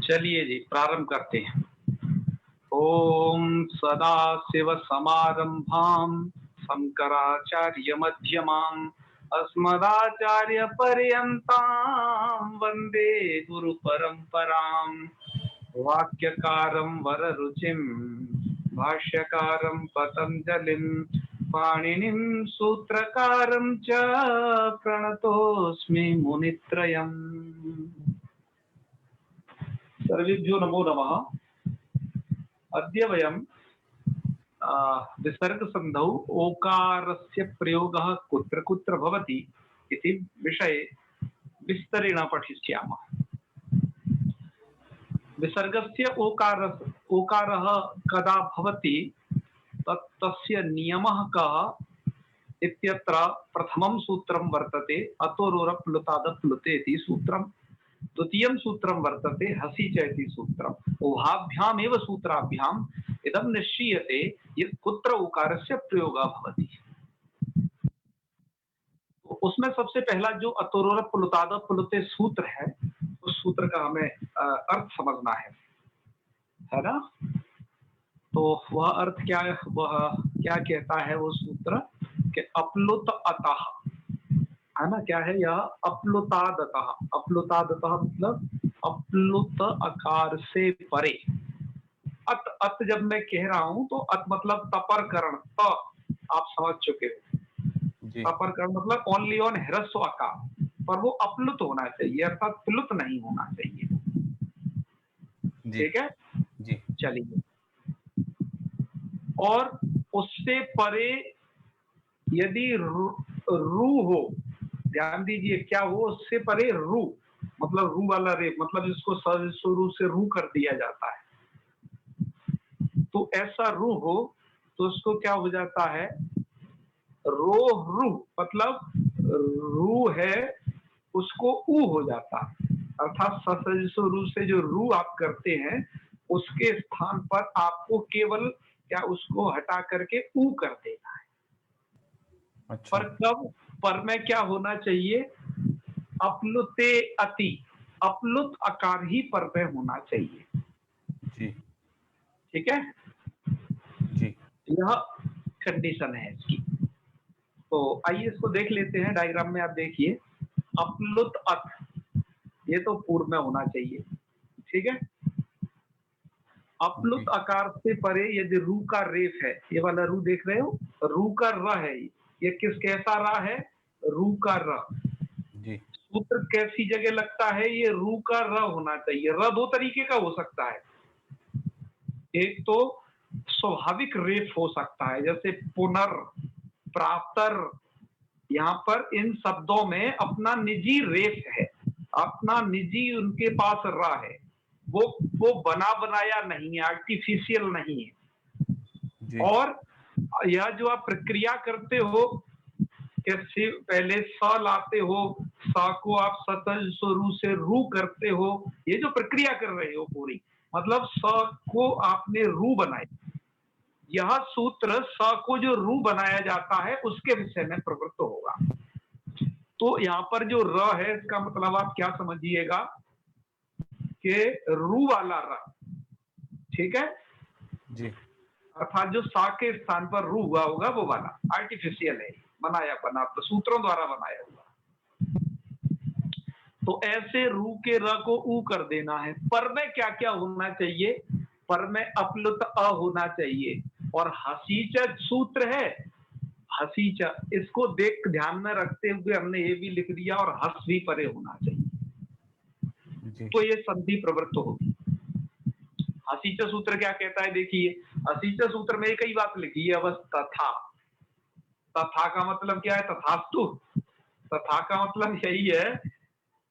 चलिए जी प्रारंभ करते हैं। ओम सदाशिवसमारंभां शंकराचार्यमध्यमाम् अस्मदाचार्यपर्यन्तां वन्दे गुरुपरम्पराम्। वाक्यकारं वररुचिं भाष्यकारं पतञ्जलिं पाणिनिं सूत्रकारं च प्रणतोऽस्मि मुनित्रयम्। सर्वेभ्यो नमो नमः। अद्य वयं विसर्गसन्धौ ओकारस्य प्रयोगः कुत्र कुत्र भवति इति विषये विस्तरेण पठिष्यामः। विसर्गस्य ओकारः कदा भवति तस्य नियमः कः इत्यत्र प्रथमं सूत्रं वर्तते अतोरोरप्लुतादप्लुते इति सूत्रं। द्वितीयं सूत्रं वर्तते हसि च इति सूत्रम्। उभाभ्यामेव सूत्राभ्याम् इदं निश्चीयते यत् कुत्र उकारस्य प्रयोगः भवति। उसमें सबसे पहला जो अतोरोरप्लुतादप्लुते सूत्र है उस सूत्र का हमें अर्थ समझना है ना। तो वह अर्थ क्या है, वह क्या कहता है वो सूत्र कि अप्लुत अतः, है ना। क्या है यह? अप्लुतादतः। अप्लुतादतः मतलब अप्लुत आकार से परे। अत जब मैं कह रहा हूं तो अत मतलब तपरकरण, आप समझ चुके हो। तपरकरण मतलब ओनली ऑन ह्रस्व आकार, पर वो अप्लुत होना चाहिए अर्थात प्लुत नहीं होना चाहिए। ठीक है जी। चलिए, और उससे परे यदि रू हो, ध्यान दीजिए क्या हो, उससे परे रू मतलब रू वाला रेप, मतलब जिसको शुरू से रू कर दिया जाता है, तो ऐसा रू हो तो उसको क्या हो जाता है, रो रू मतलब रू है उसको ऊ हो जाता है, अर्थात शुरू से जो रू आप करते हैं उसके स्थान पर आपको केवल क्या उसको हटा करके ऊ कर देना है। अच्छा। पर कब? पर में क्या होना चाहिए? अप्लुते अति, अप्लुत आकार ही पर में होना चाहिए। जी ठीक है जी। यह कंडीशन है इसकी। तो आइए इसको देख लेते हैं। डायग्राम में आप देखिए, अप्लुत अत ये तो पूर्व में होना चाहिए। ठीक है, अप्लुत आकार से परे यदि रू का रेफ है, ये वाला रू देख रहे हो, रू का र है, ये किस कैसा रा है? रू का र। जी। सूत्र कैसी जगह लगता है? ये रू का र होना चाहिए। र दो तरीके का हो सकता है, एक तो स्वाभाविक रेफ हो सकता है जैसे पुनर, प्रातर, यहाँ पर इन शब्दों में अपना निजी रेफ है, अपना निजी उनके पास रा है, वो बना बनाया नहीं है, आर्टिफिशियल नहीं है। और यह जो आप प्रक्रिया करते हो कि पहले स लाते हो, स को आप सतज शुरू से रू करते हो, ये जो प्रक्रिया कर रहे हो पूरी, मतलब स को आपने रू बनाई। यह सूत्र स को जो रू बनाया जाता है उसके विषय में प्रवृत्त होगा। तो यहाँ पर जो र है इसका मतलब आप क्या समझिएगा कि रू वाला र। ठीक है जी। अर्थात जो सा के स्थान पर रू हुआ होगा वो वाला आर्टिफिशियल है, बनाया बना सूत्रों द्वारा बनाया हुआ। तो ऐसे रू के र को ऊ कर देना है। पर में क्या क्या होना चाहिए? पर में अप्लुत अ होना चाहिए। और हसीच सूत्र है, हसीच, इसको देख ध्यान में रखते हुए हमने ये भी लिख दिया, और हस भी परे होना चाहिए। तो ये संधि प्रवृत्त होगी। हसीच सूत्र क्या कहता है? देखिए, हसीच सूत्र में एक ही बात लिखी है बस, तथा। तथा का मतलब क्या है? तथास्तु। तथा का मतलब यही है,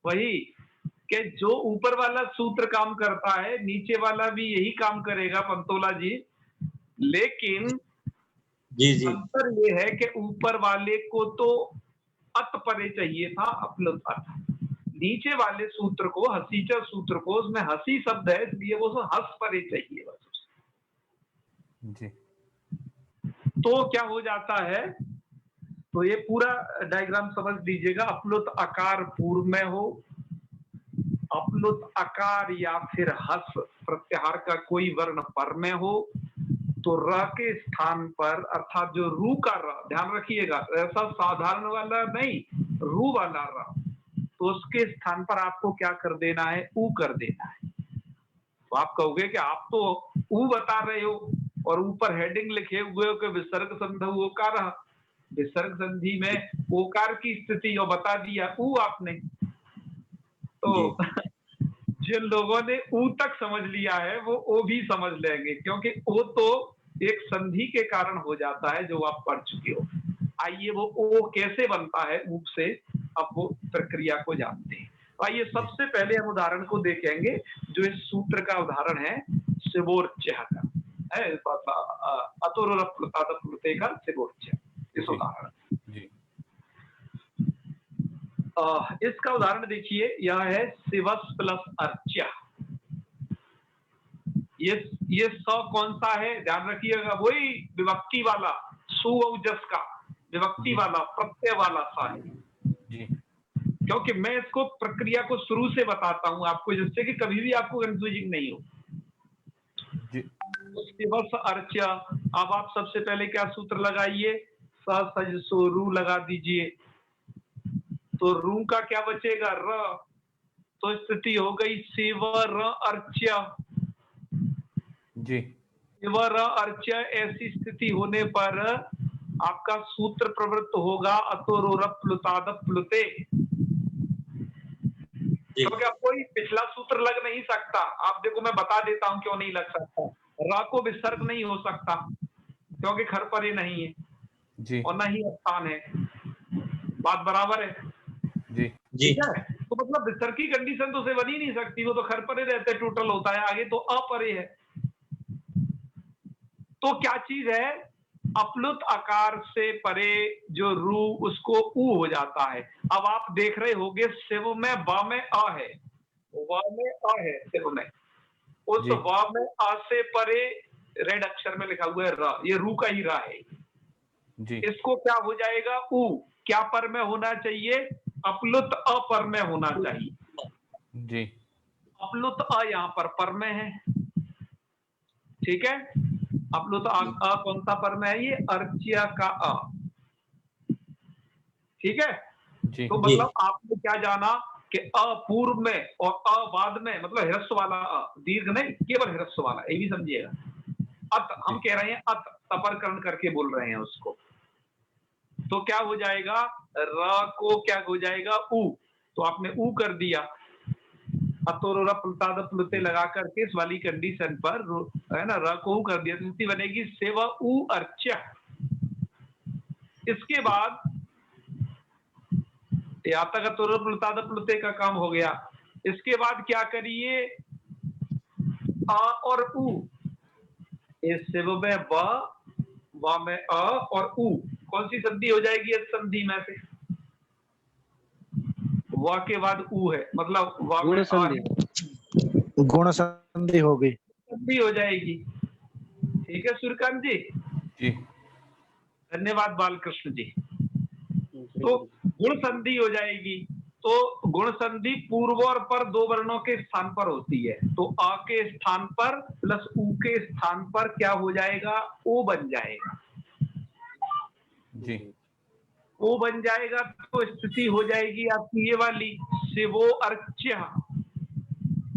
वही कि जो ऊपर वाला सूत्र काम करता है नीचे वाला भी यही काम करेगा पंतोला जी, लेकिन जी अंतर ये है कि ऊपर वाले को तो अत परे चाहिए था, अप्लुत अत। नीचे वाले सूत्र को, हसीचा सूत्र को, उसमें हसी शब्द है इसलिए वो हस परे चाहिए बस जी। तो क्या हो जाता है? तो ये पूरा डायग्राम समझ लीजिएगा। अप्लुत आकार पूर्व में हो, अपलुत आकार या फिर हस प्रत्याहार का कोई वर्ण पर में हो तो र के स्थान पर, अर्थात जो रू का र, ध्यान रखिएगा, ऐसा साधारण वाला नहीं, रू वाला र, तो उसके स्थान पर आपको क्या कर देना है, ऊ कर देना है। तो आप कहोगे कि आप तो ऊ बता रहे हो और ऊपर हेडिंग लिखे हुए हो कि विसर्ग संधि ओकार, विसर्ग संधि में ओकार की स्थिति और बता दिया ऊ आपने। तो जिन लोगों ने ऊ तक समझ लिया है वो ओ भी समझ लेंगे, क्योंकि ओ तो एक संधि के कारण हो जाता है जो आप पढ़ चुके हो। आइए वो ओ कैसे बनता है ऊ से, अब वो प्रक्रिया को जानते हैं। तो आइए सबसे पहले हम उदाहरण को देखेंगे जो इस सूत्र का उदाहरण है सिबोर्च्य का है, अतोरप्लुते का सिबोर्च्य, इस उदाहरण। इसका उदाहरण देखिए, यह है शिवस प्लस अर्च्य। ये स कौन सा है, ध्यान रखिएगा, वही विभक्ति वाला, सु और जस का विभक्ति वाला प्रत्यय वाला सा है जी। क्योंकि मैं इसको प्रक्रिया को शुरू से बताता हूं आपको, जिससे कि कभी भी आपको कंफ्यूजिंग नहीं हो जी। शिवस अर्च्य, अब आप सबसे पहले क्या सूत्र लगाइए, स सज सो रू लगा दीजिए, तो रू का क्या बचेगा, र, तो स्थिति हो गई शिव र अर्च्य जी। शिव र अर्च्य, ऐसी स्थिति होने पर आपका सूत्र प्रवृत्त होगा अतोरप्लुते, क्योंकि अब कोई पिछला सूत्र लग नहीं सकता। आप देखो मैं बता देता हूं क्यों नहीं लग सकता। र को विसर्ग नहीं हो सकता क्योंकि खर पर नहीं है जी, और न ही स्थान है, बात बराबर है जी जी। तो मतलब विसर्ग की कंडीशन तो उसे बन ही नहीं सकती, वो तो खर परे रहते टोटल होता है, आगे तो अपरे है। तो क्या चीज है, अपलुत आकार से परे जो रू उसको ऊ हो जाता है। अब आप देख रहे होंगे शिव में ब में अ है, व में अ है शिव में, उस व में अ से परे रेड अक्षर में लिखा हुआ है र, ये रू का ही रा है जी। इसको क्या हो जाएगा, ऊ क्या पर में होना चाहिए, अपलुत अ पर में होना चाहिए जी। अपलुत अ यहाँ पर में है, ठीक है। अपलुत अ कौन सा पर में है, ये अर्च्य का अ, ठीक है जी। तो मतलब आपने क्या जाना कि अ पूर्व में और अ बाद में, मतलब ह्रस्व वाला अ, दीर्घ नहीं, केवल ह्रस्व वाला, ये भी समझिएगा। अत हम कह रहे हैं, अत तपरकरण करके बोल रहे हैं उसको, तो क्या हो जाएगा, र को क्या हो जाएगा, ऊ, तो आपने ऊ कर दिया, अतोरप्लुते लगा करके इस वाली कंडीशन पर है ना, र को ऊ कर दिया, तो स्थिति बनेगी सेव ऊ अर्च्य। इसके बाद यहाँ तक अतोरप्लुते का काम हो गया। इसके बाद क्या करिए, अ और ऊ, इस शिव में ब, व में अ और ऊ, कौन सी संधि हो जाएगी इस संधि में से, व के बाद ऊ है, मतलब व में गुण संधि हो गई, संधि हो जाएगी, ठीक है सूर्यकांत जी जी, धन्यवाद बालकृष्ण जी। तो गुण संधि हो जाएगी, तो गुण संधि पूर्व और पर दो वर्णों के स्थान पर होती है, तो आ के स्थान पर प्लस ऊ के स्थान पर क्या हो जाएगा, ओ बन जाएगा जी। ओ बन जाएगा तो स्थिति हो जाएगी आपकी ये वाली शिवो अर्च्य,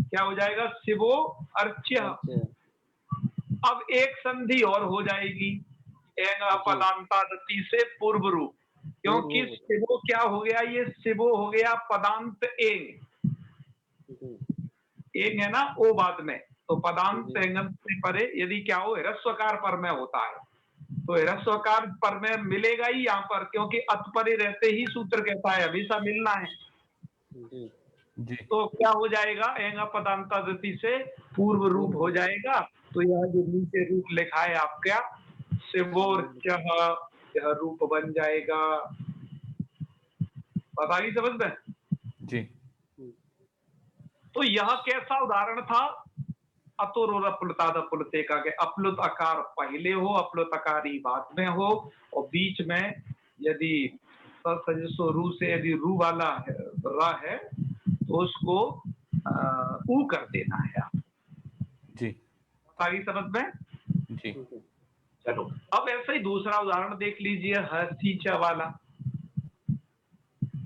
क्या हो जाएगा, शिवो अर्च्य। अब एक संधि और हो जाएगी, पदांतादति से पूर्व रूप, क्योंकि शिवो क्या हो गया, ये शिवो हो गया पदांत एंग, एंग है ना ओ बाद में, तो पदांत एंगम से परे यदि क्या हो, ह्रस्वकार पर में होता है, तो ह्रस्वकार पर में मिलेगा ही यहाँ पर, क्योंकि अत परे रहते ही सूत्र कहता है हमेशा मिलना है जी। तो क्या हो जाएगा, एंग पदांतादति से पूर्व रूप हो जाएगा। तो यह जो नीचे रूप लिखा है आपका शिवोर्च्य, यह रूप बन जाएगा, पता नहीं समझ में जी। तो यह कैसा उदाहरण था, अतोरप्लुते का, अपलुत आकार पहले हो, अपलुत आकार ही बाद में हो, और बीच में यदि सजसो रू से यदि रू वाला रा है तो उसको ऊ कर देना है आप। जी सारी समझ में? जी चलो अब ऐसे ही दूसरा उदाहरण देख लीजिए, हसीचा वाला।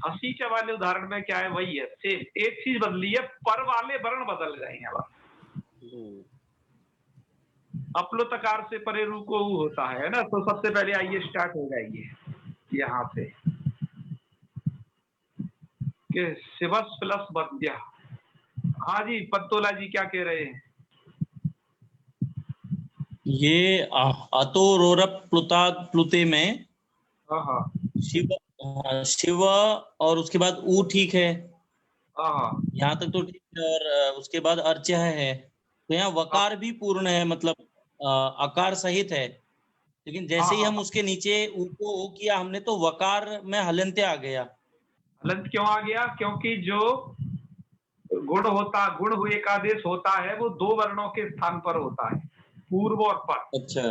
हसीचा वाले उदाहरण में क्या है, वही है सेम, एक चीज बदली है, पर वाले वर्ण बदल गए हैं। अब अपलो तकार से परे रू को ऊ होता है ना, तो सबसे पहले आइए स्टार्ट हो जाइए यहाँ से कि शिवस प्लस बद्या। हाँ जी पत्तोला जी क्या कह रहे हैं? ये अतो रोरप प्लुता प्लुते में हाँ हाँ शिव और उसके बाद ऊ ठीक है, हाँ यहाँ तक तो ठीक है, और उसके बाद अर्च्य है, तो यहाँ वकार भी पूर्ण है, मतलब अकार सहित है, लेकिन जैसे ही हम उसके नीचे ऊ को ओ किया हमने तो वकार में हलंत्य आ गया। हलंत क्यों आ गया? क्योंकि जो गुण हुए का आदेश होता है वो दो वर्णों के स्थान पर होता है, पूर्व और पर। अच्छा,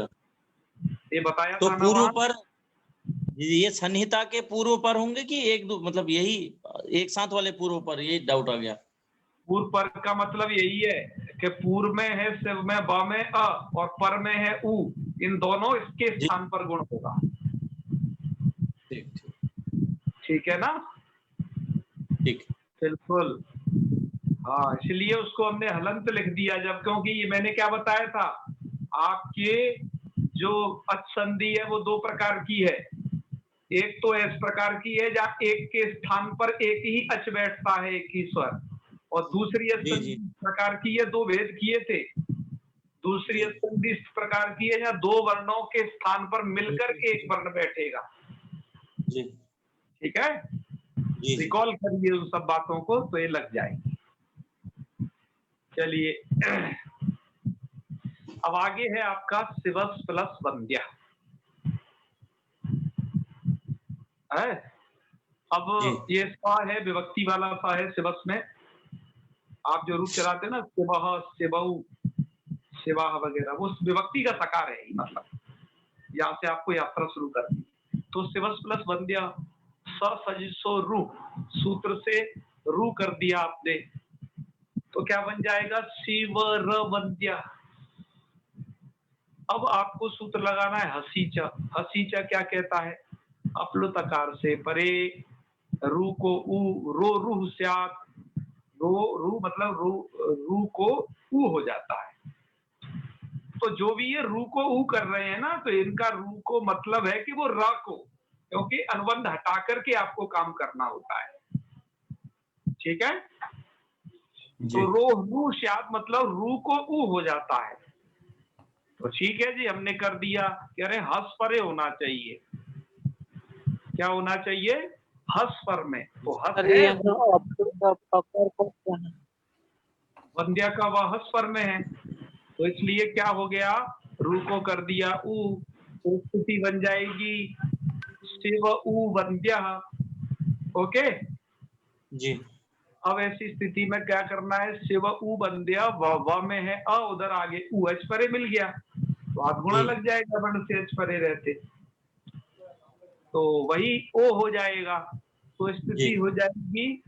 ये बताया तो था ना पूर्व वहाँ? पर ये संहिता के पूर्व पर होंगे कि एक दो, मतलब यही एक साथ वाले पूर्व पर, ये डाउट आ गया। पूर्व पर का मतलब यही है कि पूर्व में है शिव में ब में अ और पर में है उ, इन दोनों इसके स्थान पर गुण होगा। ठीक ठीक है ना? ठीक बिल्कुल। हाँ इसलिए उसको हमने हलंत लिख दिया जब, क्योंकि ये मैंने क्या बताया था आपके जो अच संधि है वो दो प्रकार की है। एक तो इस प्रकार की है जहाँ एक के स्थान पर एक ही अच बैठता है, एक ही स्वर, और दूसरी जी प्रकार की है, दो भेद किए थे। दूसरी संधि इस प्रकार की है जहाँ दो वर्णों के स्थान पर मिलकर एक वर्ण बैठेगा। जी ठीक है, जी रिकॉल करिए उन सब बातों को तो ये लग जाएगी। चलिए अब आगे है आपका शिवस प्लस वंद्या है। अब ये सा है विभक्ति वाला सा है शिवस में। आप जो रूप चलाते हैं ना शिवह शिवऊ शिवाह वगैरह, वो विभक्ति का सकार है, मतलब यहाँ से आपको यात्रा शुरू करनी। तो शिवस प्लस वंद्या, स सजिसो रू, सूत्र से रू कर दिया आपने, तो क्या बन जाएगा? शिव र वंद्या। अब आपको सूत्र लगाना है हसीचा। हसीचा क्या कहता है? अपलुत आकार से परे रू को ऊ, रो रूह स्यात्, रो रू मतलब रू को ऊ हो जाता है। तो जो भी ये रू को ऊ कर रहे हैं ना, तो इनका रू को मतलब है कि वो र को, क्योंकि अनुबंध हटा करके आपको काम करना होता है। ठीक है, तो रो रू स्यात् मतलब रू को ऊ हो जाता है। तो ठीक है जी, हमने कर दिया। कह रहे हस परे होना चाहिए। क्या होना चाहिए? हस पर में। तो हस है, वंद्या का वह हस पर में है, तो इसलिए क्या हो गया? रू को कर दिया ऊ, तो स्थिति बन जाएगी शिव ऊ वंद्या। ओके जी। अब ऐसी स्थिति में क्या करना है? शिव ऊ वंद्या, व में है अ, उधर आगे ऊ एच परे मिल गया, तो हाथ गुणा लग जाएगा वर्ण से एच परे रहते, तो वही ओ हो जाएगा। तो स्थिति हो जाएगी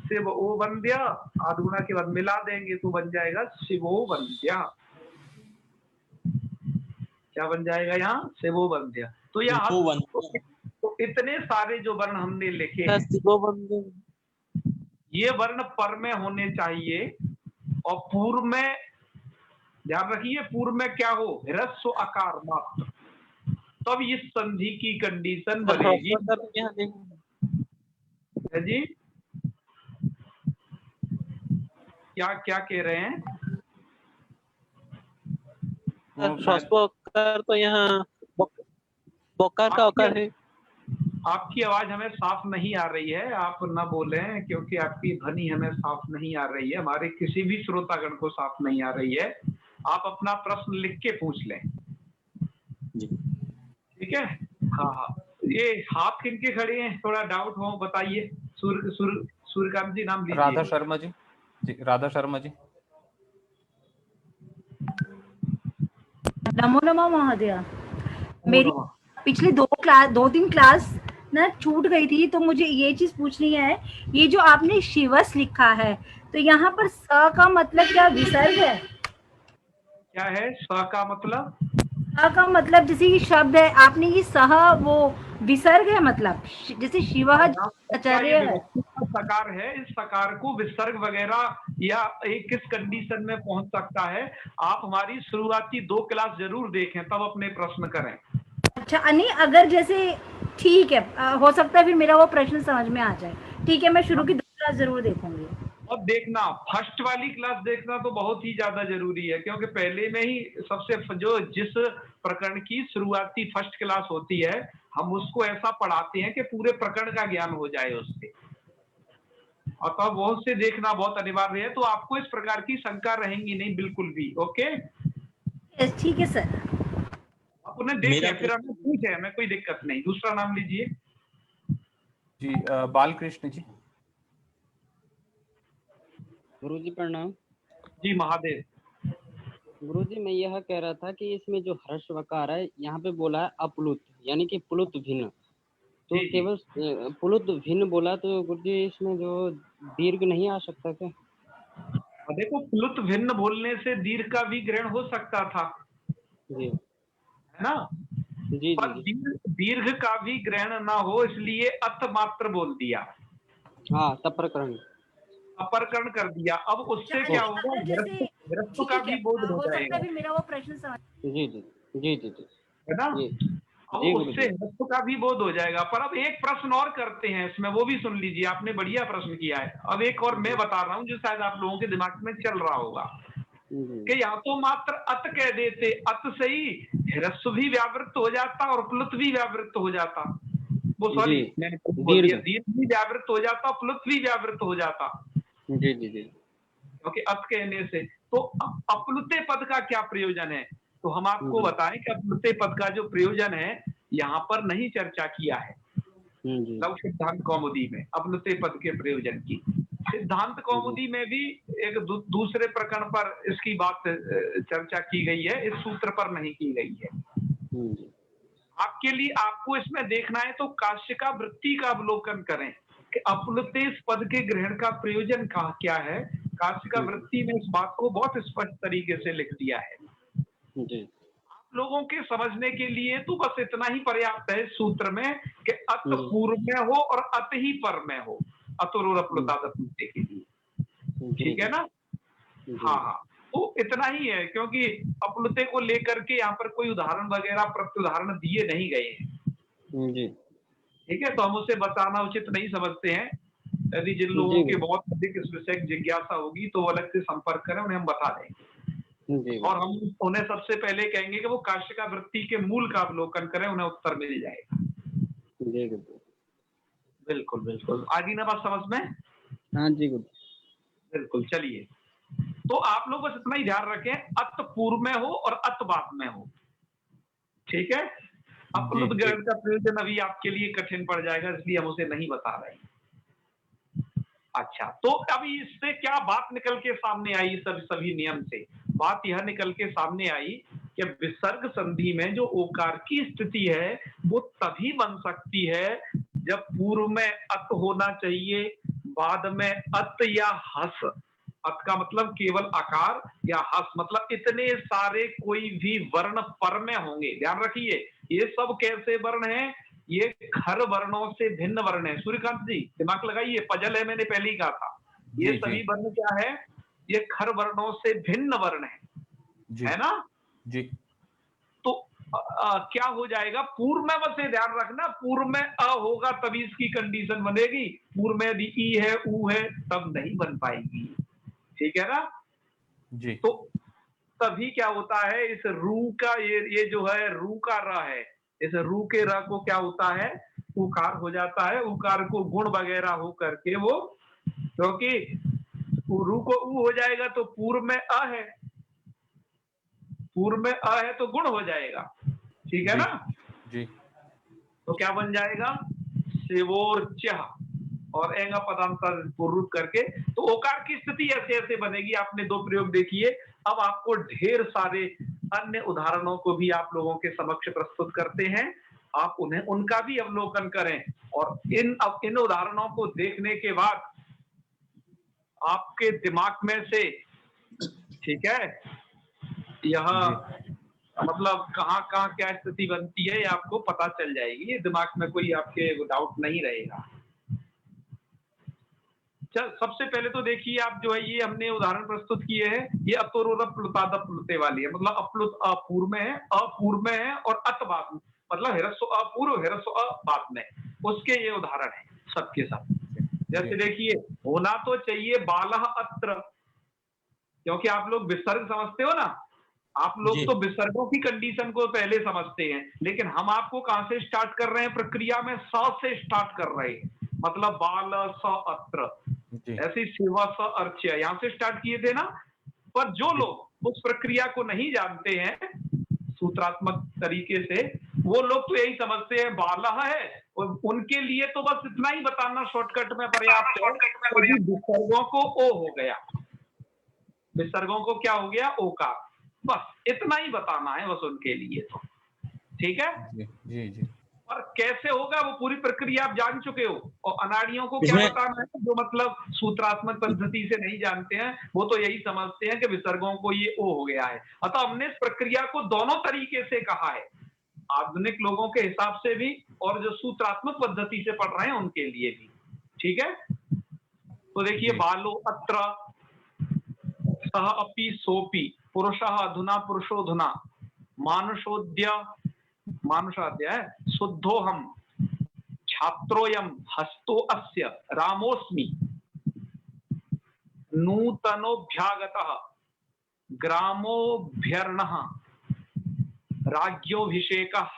शिव ओ वंद्या, आध गुणा के बाद मिला देंगे तो बन जाएगा शिवो वंद्या। क्या बन जाएगा यहाँ? शिवो वंद्या। तो यहाँ तो इतने सारे जो वर्ण हमने लिखे हैं, ये वर्ण पर में होने चाहिए, और पूर्व में ध्यान रखिए, पूर्व में क्या हो? ह्रस्व आकार मात्र, तब इस संधि की कंडीशन बनेगी। है जी, क्या क्या कह रहे हैं? तो यहाँ बोकार का आकार है। आपकी आवाज हमें साफ नहीं आ रही है, आप न बोलें, क्योंकि आपकी ध्वनि हमें साफ नहीं आ रही है, हमारे किसी भी श्रोतागण को साफ नहीं आ रही है। आप अपना प्रश्न लिख के पूछ लें। ठीक है, हाँ हाँ। ये हाथ किनके खड़े हैं, थोड़ा डाउट हो बताइए। सूर्यकांत जी नाम लीजिए। राधा शर्मा जी। जी राधा शर्मा जी। नमो नमः महोदय। मेरी पिछली 2-3 क्लास ना छूट गई थी, तो मुझे ये चीज पूछनी है, ये जो आपने शिवस लिखा है, तो यहाँ पर स का मतलब क्या विसर्ग है? क्या है स का मतलब? स का मतलब जैसे ये शब्द है, आपने ये सह वो विसर्ग है, मतलब जैसे शिवः यहाँ सबका ये आचार्य है। व्यवस्थित सकार है, इस सकार को विसर्ग वगैरह या एक किस कंडीशन में पहुंच सकता है, आप हमारी शुरुआती 2 क्लास जरूर देखें, तब अपने प्रश्न करें। अच्छा, नहीं अगर जैसे ठीक है, हो सकता है फिर मेरा वो प्रश्न समझ में आ जाए। ठीक है, मैं शुरू की 2 क्लास जरूर देखूंगी। और देखना, फर्स्ट वाली क्लास देखना तो बहुत ही ज्यादा जरूरी है, क्योंकि पहले में ही सबसे जो जिस प्रकरण की शुरुआती फर्स्ट क्लास होती है, हम उसको ऐसा पढ़ाते हैं कि पूरे प्रकरण का ज्ञान हो जाए उससे, और तब वो से देखना बहुत अनिवार्य है, तो आपको इस प्रकार की शंका रहेंगी नहीं बिल्कुल भी। ओके, ठीक है सर। आप उन्हें देखें, फिर हमें पूछे, हमें कोई दिक्कत नहीं। दूसरा नाम लीजिए जी। बालकृष्ण जी। गुरुजी प्रणाम। जी महादेव। गुरुजी मैं यह कह रहा था कि इसमें जो हर्ष वकार है यहाँ पे बोला है अपलुत, यानी कि प्लुत भिन्न, तो जी, जी। केवल प्लुत भिन्न बोला, तो गुरुजी इसमें जो दीर्घ नहीं आ सकता क्या? और देखो, प्लुत भिन्न बोलने से दीर्घ का भी ग्रहण हो सकता था, जी है ना? जी पर जी जी। दीर्घ का भी ग्रहण ना हो इसलिए अत मात्र बोल दिया, हाँ, तब प्रकरण। अपरकरण कर दिया। अब उससे क्या होगा, अगर जैसे हिरस्व का ठीक है, भी बोध हो हो सकता जाएगा, है फिर मेरा वो प्रश्न समझ। जी जी जी जी जी है ना? जी अब जी उससे गुरुजी। हिरस्व का भी बोध हो जाएगा। पर अब एक प्रश्न और करते हैं इसमें, वो भी सुन लीजिए, आपने बढ़िया प्रश्न किया है। अब एक और मैं बता रहा हूँ जो शायद आप लोगों के दिमाग में चल रहा होगा, जी कि या तो मात्र अत कह देते, अत से ही हिरस्व भी व्यावृत्त हो जाता और प्लुत भी व्यावृत्त हो जाता। वो जी, सॉरी, मैंने कुछ बोल दीर्घ। दिया, दीर्घ भी व्यावृत्त हो जाता, प्लुत भी व्यावृत्त हो जाता, जी जी जी क्योंकि अत कहने से। तो अपलुते पद का क्या प्रयोजन है, तो हम आपको जी बताएं कि अपलुते पद का जो प्रयोजन है यहाँ पर नहीं चर्चा किया है जी लघु सिद्धांत कौमुदी में, अपलुते पद के प्रयोजन की। सिद्धांत कौमुदी में भी एक दूसरे प्रकरण पर इसकी बात चर्चा की गई है, इस सूत्र पर नहीं की गई है। जी आपके लिए आपको इसमें देखना है तो काशिका वृत्ति का अवलोकन करें कि अपलुते पद के ग्रहण का प्रयोजन क्या है। काशिका वृत्ति में इस बात को बहुत स्पष्ट तरीके से लिख दिया है। जी आप लोगों के समझने के लिए तो बस इतना ही पर्याप्त है इस सूत्र में कि अत जी पूर्व में हो और अत ही पर में हो, अतुर और अपलुता के लिए। जी ठीक है ना? जी हाँ हाँ, तो इतना ही है, क्योंकि अपलुते को लेकर के यहाँ पर कोई उदाहरण वगैरह प्रत्युदाहरण दिए नहीं गए हैं। जी ठीक है, तो हम उसे बताना उचित नहीं समझते हैं। यदि जिन लोगों जी की बहुत अधिक इस विषय की जिज्ञासा होगी तो वो अलग से संपर्क करें, उन्हें हम बता देंगे। जी और हम उन्हें सबसे पहले कहेंगे कि वो काशिका वृत्ति के मूल का अवलोकन करें, उन्हें उत्तर मिल जाएगा। जी गुरु। बिल्कुल बिल्कुल, आ गई ना बात समझ में? हाँ जी गुरु। बिल्कुल, चलिए। तो आप लोग बस इतना ही ध्यान रखें, अत पूर्व में हो और अत बाद में हो। ठीक है? अपलुत ग्रहण का प्रयोजन अभी आपके लिए कठिन पड़ जाएगा, इसलिए हम उसे नहीं बता रहे हैं। अच्छा, तो अभी इससे क्या बात निकल के सामने आई, सभी नियम से बात यह निकल के सामने आई कि विसर्ग संधि में जो ओकार की स्थिति है वो तभी बन सकती है जब पूर्व में अत होना चाहिए, बाद में अत या हस। अत का मतलब केवल आकार, या हस मतलब इतने सारे कोई भी वर्ण पर में होंगे। ध्यान रखिए, ये सब कैसे वर्ण हैं? ये खर वर्णों से भिन्न वर्ण है। सूर्यकांत जी दिमाग लगाइए, पजल है, मैंने पहले ही कहा था। ये सभी वर्ण क्या है? ये खर वर्णों से भिन्न वर्ण है ना? जी। तो क्या हो जाएगा? पूर्व में बस ये ध्यान रखना, पूर्व में अ होगा तभी इसकी कंडीशन बनेगी। पूर्व में यदि ई है, ऊ है, तब नहीं बन पाएगी। ठीक है ना? जी। तो तभी क्या होता है, इस रू का ये जो है रू का र है, इस रू के र को क्या होता है, उकार हो जाता है। उकार को गुण वगैरह हो करके वो, क्योंकि रू को ऊ हो जाएगा तो पूर्व में अ है, पूर्व में अ है तो गुण हो जाएगा। ठीक है ना? जी। तो क्या बन जाएगा? शिवोर्च और एंगा पदांतर पूर्व करके, तो ओकार की स्थिति ऐसे ऐसे बनेगी। आपने 2 प्रयोग देखिए। अब आपको ढेर सारे अन्य उदाहरणों को भी आप लोगों के समक्ष प्रस्तुत करते हैं। आप उन्हें उनका भी अवलोकन करें, और इन उदाहरणों को देखने के बाद आपके दिमाग में से, ठीक है, यह मतलब कहाँ कहाँ क्या स्थिति बनती है ये आपको पता चल जाएगी, दिमाग में कोई आपके डाउट नहीं रहेगा। चल सबसे पहले तो देखिए आप जो है ये हमने उदाहरण प्रस्तुत किए हैं, ये अतोरोरप प्लुताद प्लुते वाली है, मतलब अप्लुत अपूर्व में है, अपूर्व में है और अत बाद में, मतलब हिरस्व अपूर्व हिरस्व अ बाद में, उसके ये उदाहरण है सबके सब। जैसे देखिए होना तो चाहिए बालह अत्र, क्योंकि आप लोग विसर्ग समझते हो ना, आप लोग जी। तो विसर्गों की कंडीशन को पहले समझते हैं, लेकिन हम आपको कहां से स्टार्ट कर रहे हैं, प्रक्रिया में स से स्टार्ट कर रहे हैं, मतलब बाल स अत्र, ऐसी शिवा स अर्च्य यहां से स्टार्ट किए थे ना। पर जो लोग उस प्रक्रिया को नहीं जानते हैं सूत्रात्मक तरीके से, वो लोग तो यही समझते हैं बालह है, और उनके लिए तो बस इतना ही बताना शॉर्टकट में पर्याप्त है, विसर्गों को ओ हो गया, विसर्गों को क्या हो गया, ओकार, बस इतना ही बताना है बस उनके लिए, तो ठीक है। जी जी। और कैसे होगा वो पूरी प्रक्रिया आप जान चुके हो, और अनाड़ियों को क्या बताना है, जो मतलब सूत्रात्मक पद्धति से नहीं जानते हैं वो तो यही समझते हैं कि विसर्गों को ये ओ हो गया है। अतः हमने इस प्रक्रिया को दोनों तरीके से कहा है, आधुनिक लोगों के हिसाब से भी और जो सूत्रात्मक पद्धति से पढ़ रहे हैं उनके लिए भी, ठीक है। तो देखिए बालो अत्र सह अपि सोपि पुरुषः अधुना पुरुषोधुना मानुषोद्य मानुषाद्य है शुद्धोहम छात्रोयम हस्तो अस्य रामोस्मि नूतनोभ्यागतः ग्रामोभ्यर्णः राज्योभिषेकः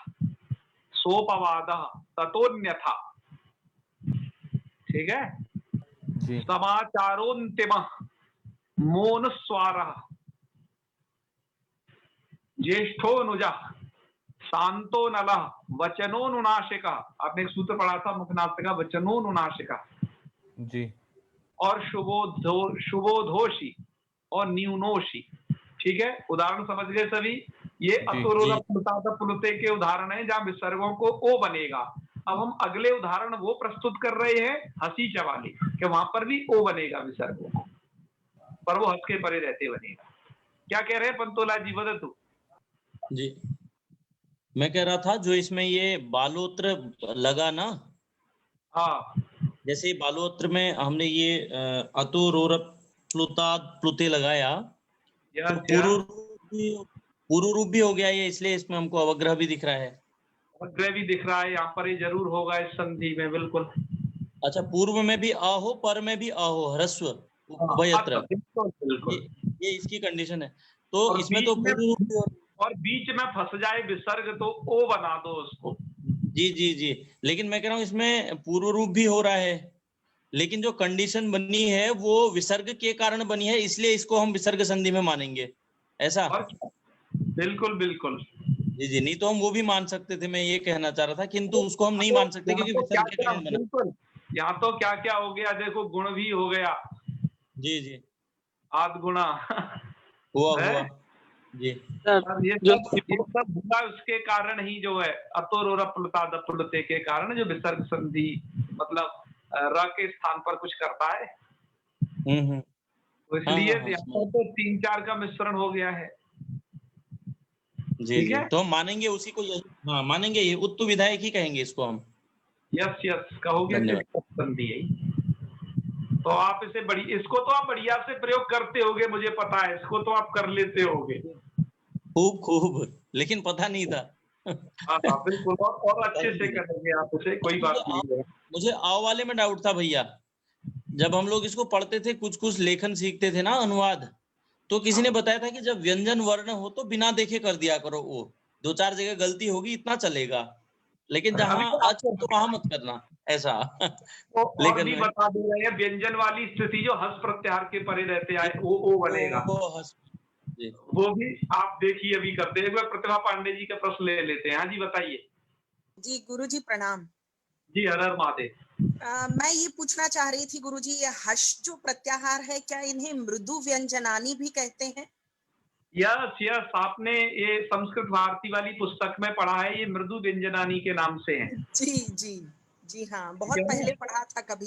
सोपवादः ततोन्यथा, ठीक है। समाचारोन्तिमः मोनुस्वारः ज्येष्ठोनुजः शांतो नलः वचनोनुनाशिका, आपने एक सूत्र पढ़ा था मुखनाथ का, वचनोनुनाशिका जी, और शुभोधोषी और न्यूनोषी, ठीक है। उदाहरण समझ गए सभी, ये अतुरोरप प्लुताद प्लुते के उदाहरण है जहां विसर्गों को ओ बनेगा। अब हम अगले उदाहरण वो प्रस्तुत कर रहे हैं हसीच वाले, कि वहां पर भी ओ बनेगा विसर्गों को, पर वो हंस के परे रहते बनेगा। क्या कह रहे हैं पंतोला जी, बदतु जी। मैं कह रहा था जो इसमें ये बालोत्र लगा ना, हाँ, जैसे बालोत्र में हमने ये अतोरोरप प्लुताद प्लुते लगाया, तो पूर्व रूप भी हो गया ये, इसलिए इसमें हमको अवग्रह भी दिख रहा है। अवग्रह भी दिख रहा है यहाँ पर, ये जरूर होगा इस संधि में, बिल्कुल। अच्छा, पूर्व में भी आ हो, पर में भी आ हो, ह्रस्व उभयत्र, ये इसकी कंडीशन है। तो इसमें तो पूर्व रूप भी, और बीच में फंस जाए विसर्ग तो ओ बना दो उसको। जी जी जी, लेकिन मैं कह रहा हूँ इसमें पूर्व रूप भी हो रहा है, लेकिन जो कंडीशन बनी है वो विसर्ग के कारण बनी है, इसलिए इसको हम विसर्ग संधि में मानेंगे, ऐसा? बिल्कुल बिल्कुल। जी जी, नहीं तो हम वो भी मान सकते थे, मैं ये कहना चाह रहा था, किंतु उसको हम नहीं मान सकते क्योंकि विसर्ग के कारण बना। बिल्कुल, यहाँ तो क्या क्या हो गया देखो, गुण भी हो गया। जी जी, आद गुणा हुआ जी। ये सब हुआ उसके कारण ही, जो है अतोरोरप प्लुताद प्लुते के कारण, जो विसर्ग संधि मतलब र के स्थान पर कुछ करता है, तो इसलिए यहाँ तो 3-4 का मिश्रण हो गया है। जी जी, तो हम मानेंगे उसी को, हाँ मानेंगे, ये उत्तु विधायक ही कहेंगे इसको हम। यस कहोगे संधि यही। तो आप इसे इसको तो आप बढ़िया से प्रयोग करते होगे, मुझे पता है, इसको तो आप कर लेते होगे खूब, लेकिन पता नहीं था। बिल्कुल, और अच्छे से करेंगे आप उसे, कोई बात नहीं है। मुझे आओ वाले में डाउट था भैया, जब हम लोग इसको पढ़ते थे, कुछ लेखन सीखते थे ना, अनुवाद, तो किसी ने बताया था कि जब व्यंजन वर्ण हो तो बिना देखे कर दिया करो, वो 2-4 जगह गलती होगी इतना चलेगा, लेकिन जहां अच तो वहां मत करना, ऐसा। लेकिन भी बता दे रहे हैं, व्यंजन वाली स्थिति जो हस प्रत्याहार के परे रहते आए, वो बनेगा, वो भी आप देखिए अभी करते हैं। एक बार प्रतिभा पांडे जी का प्रश्न ले लेते हैं। हाँ जी, बताइए जी। गुरुजी प्रणाम जी, हर हर महादेव। मैं ये पूछना चाह रही थी गुरुजी, ये हश जो प्रत्याहार है, क्या इन्हें मृदु व्यंजनानी भी कहते हैं? यस यस, आपने ये संस्कृत भारती वाली पुस्तक में पढ़ा है, ये मृदु व्यंजनानी के नाम से है। जी जी जी हाँ, बहुत क्या है? पहले पढ़ा था कभी।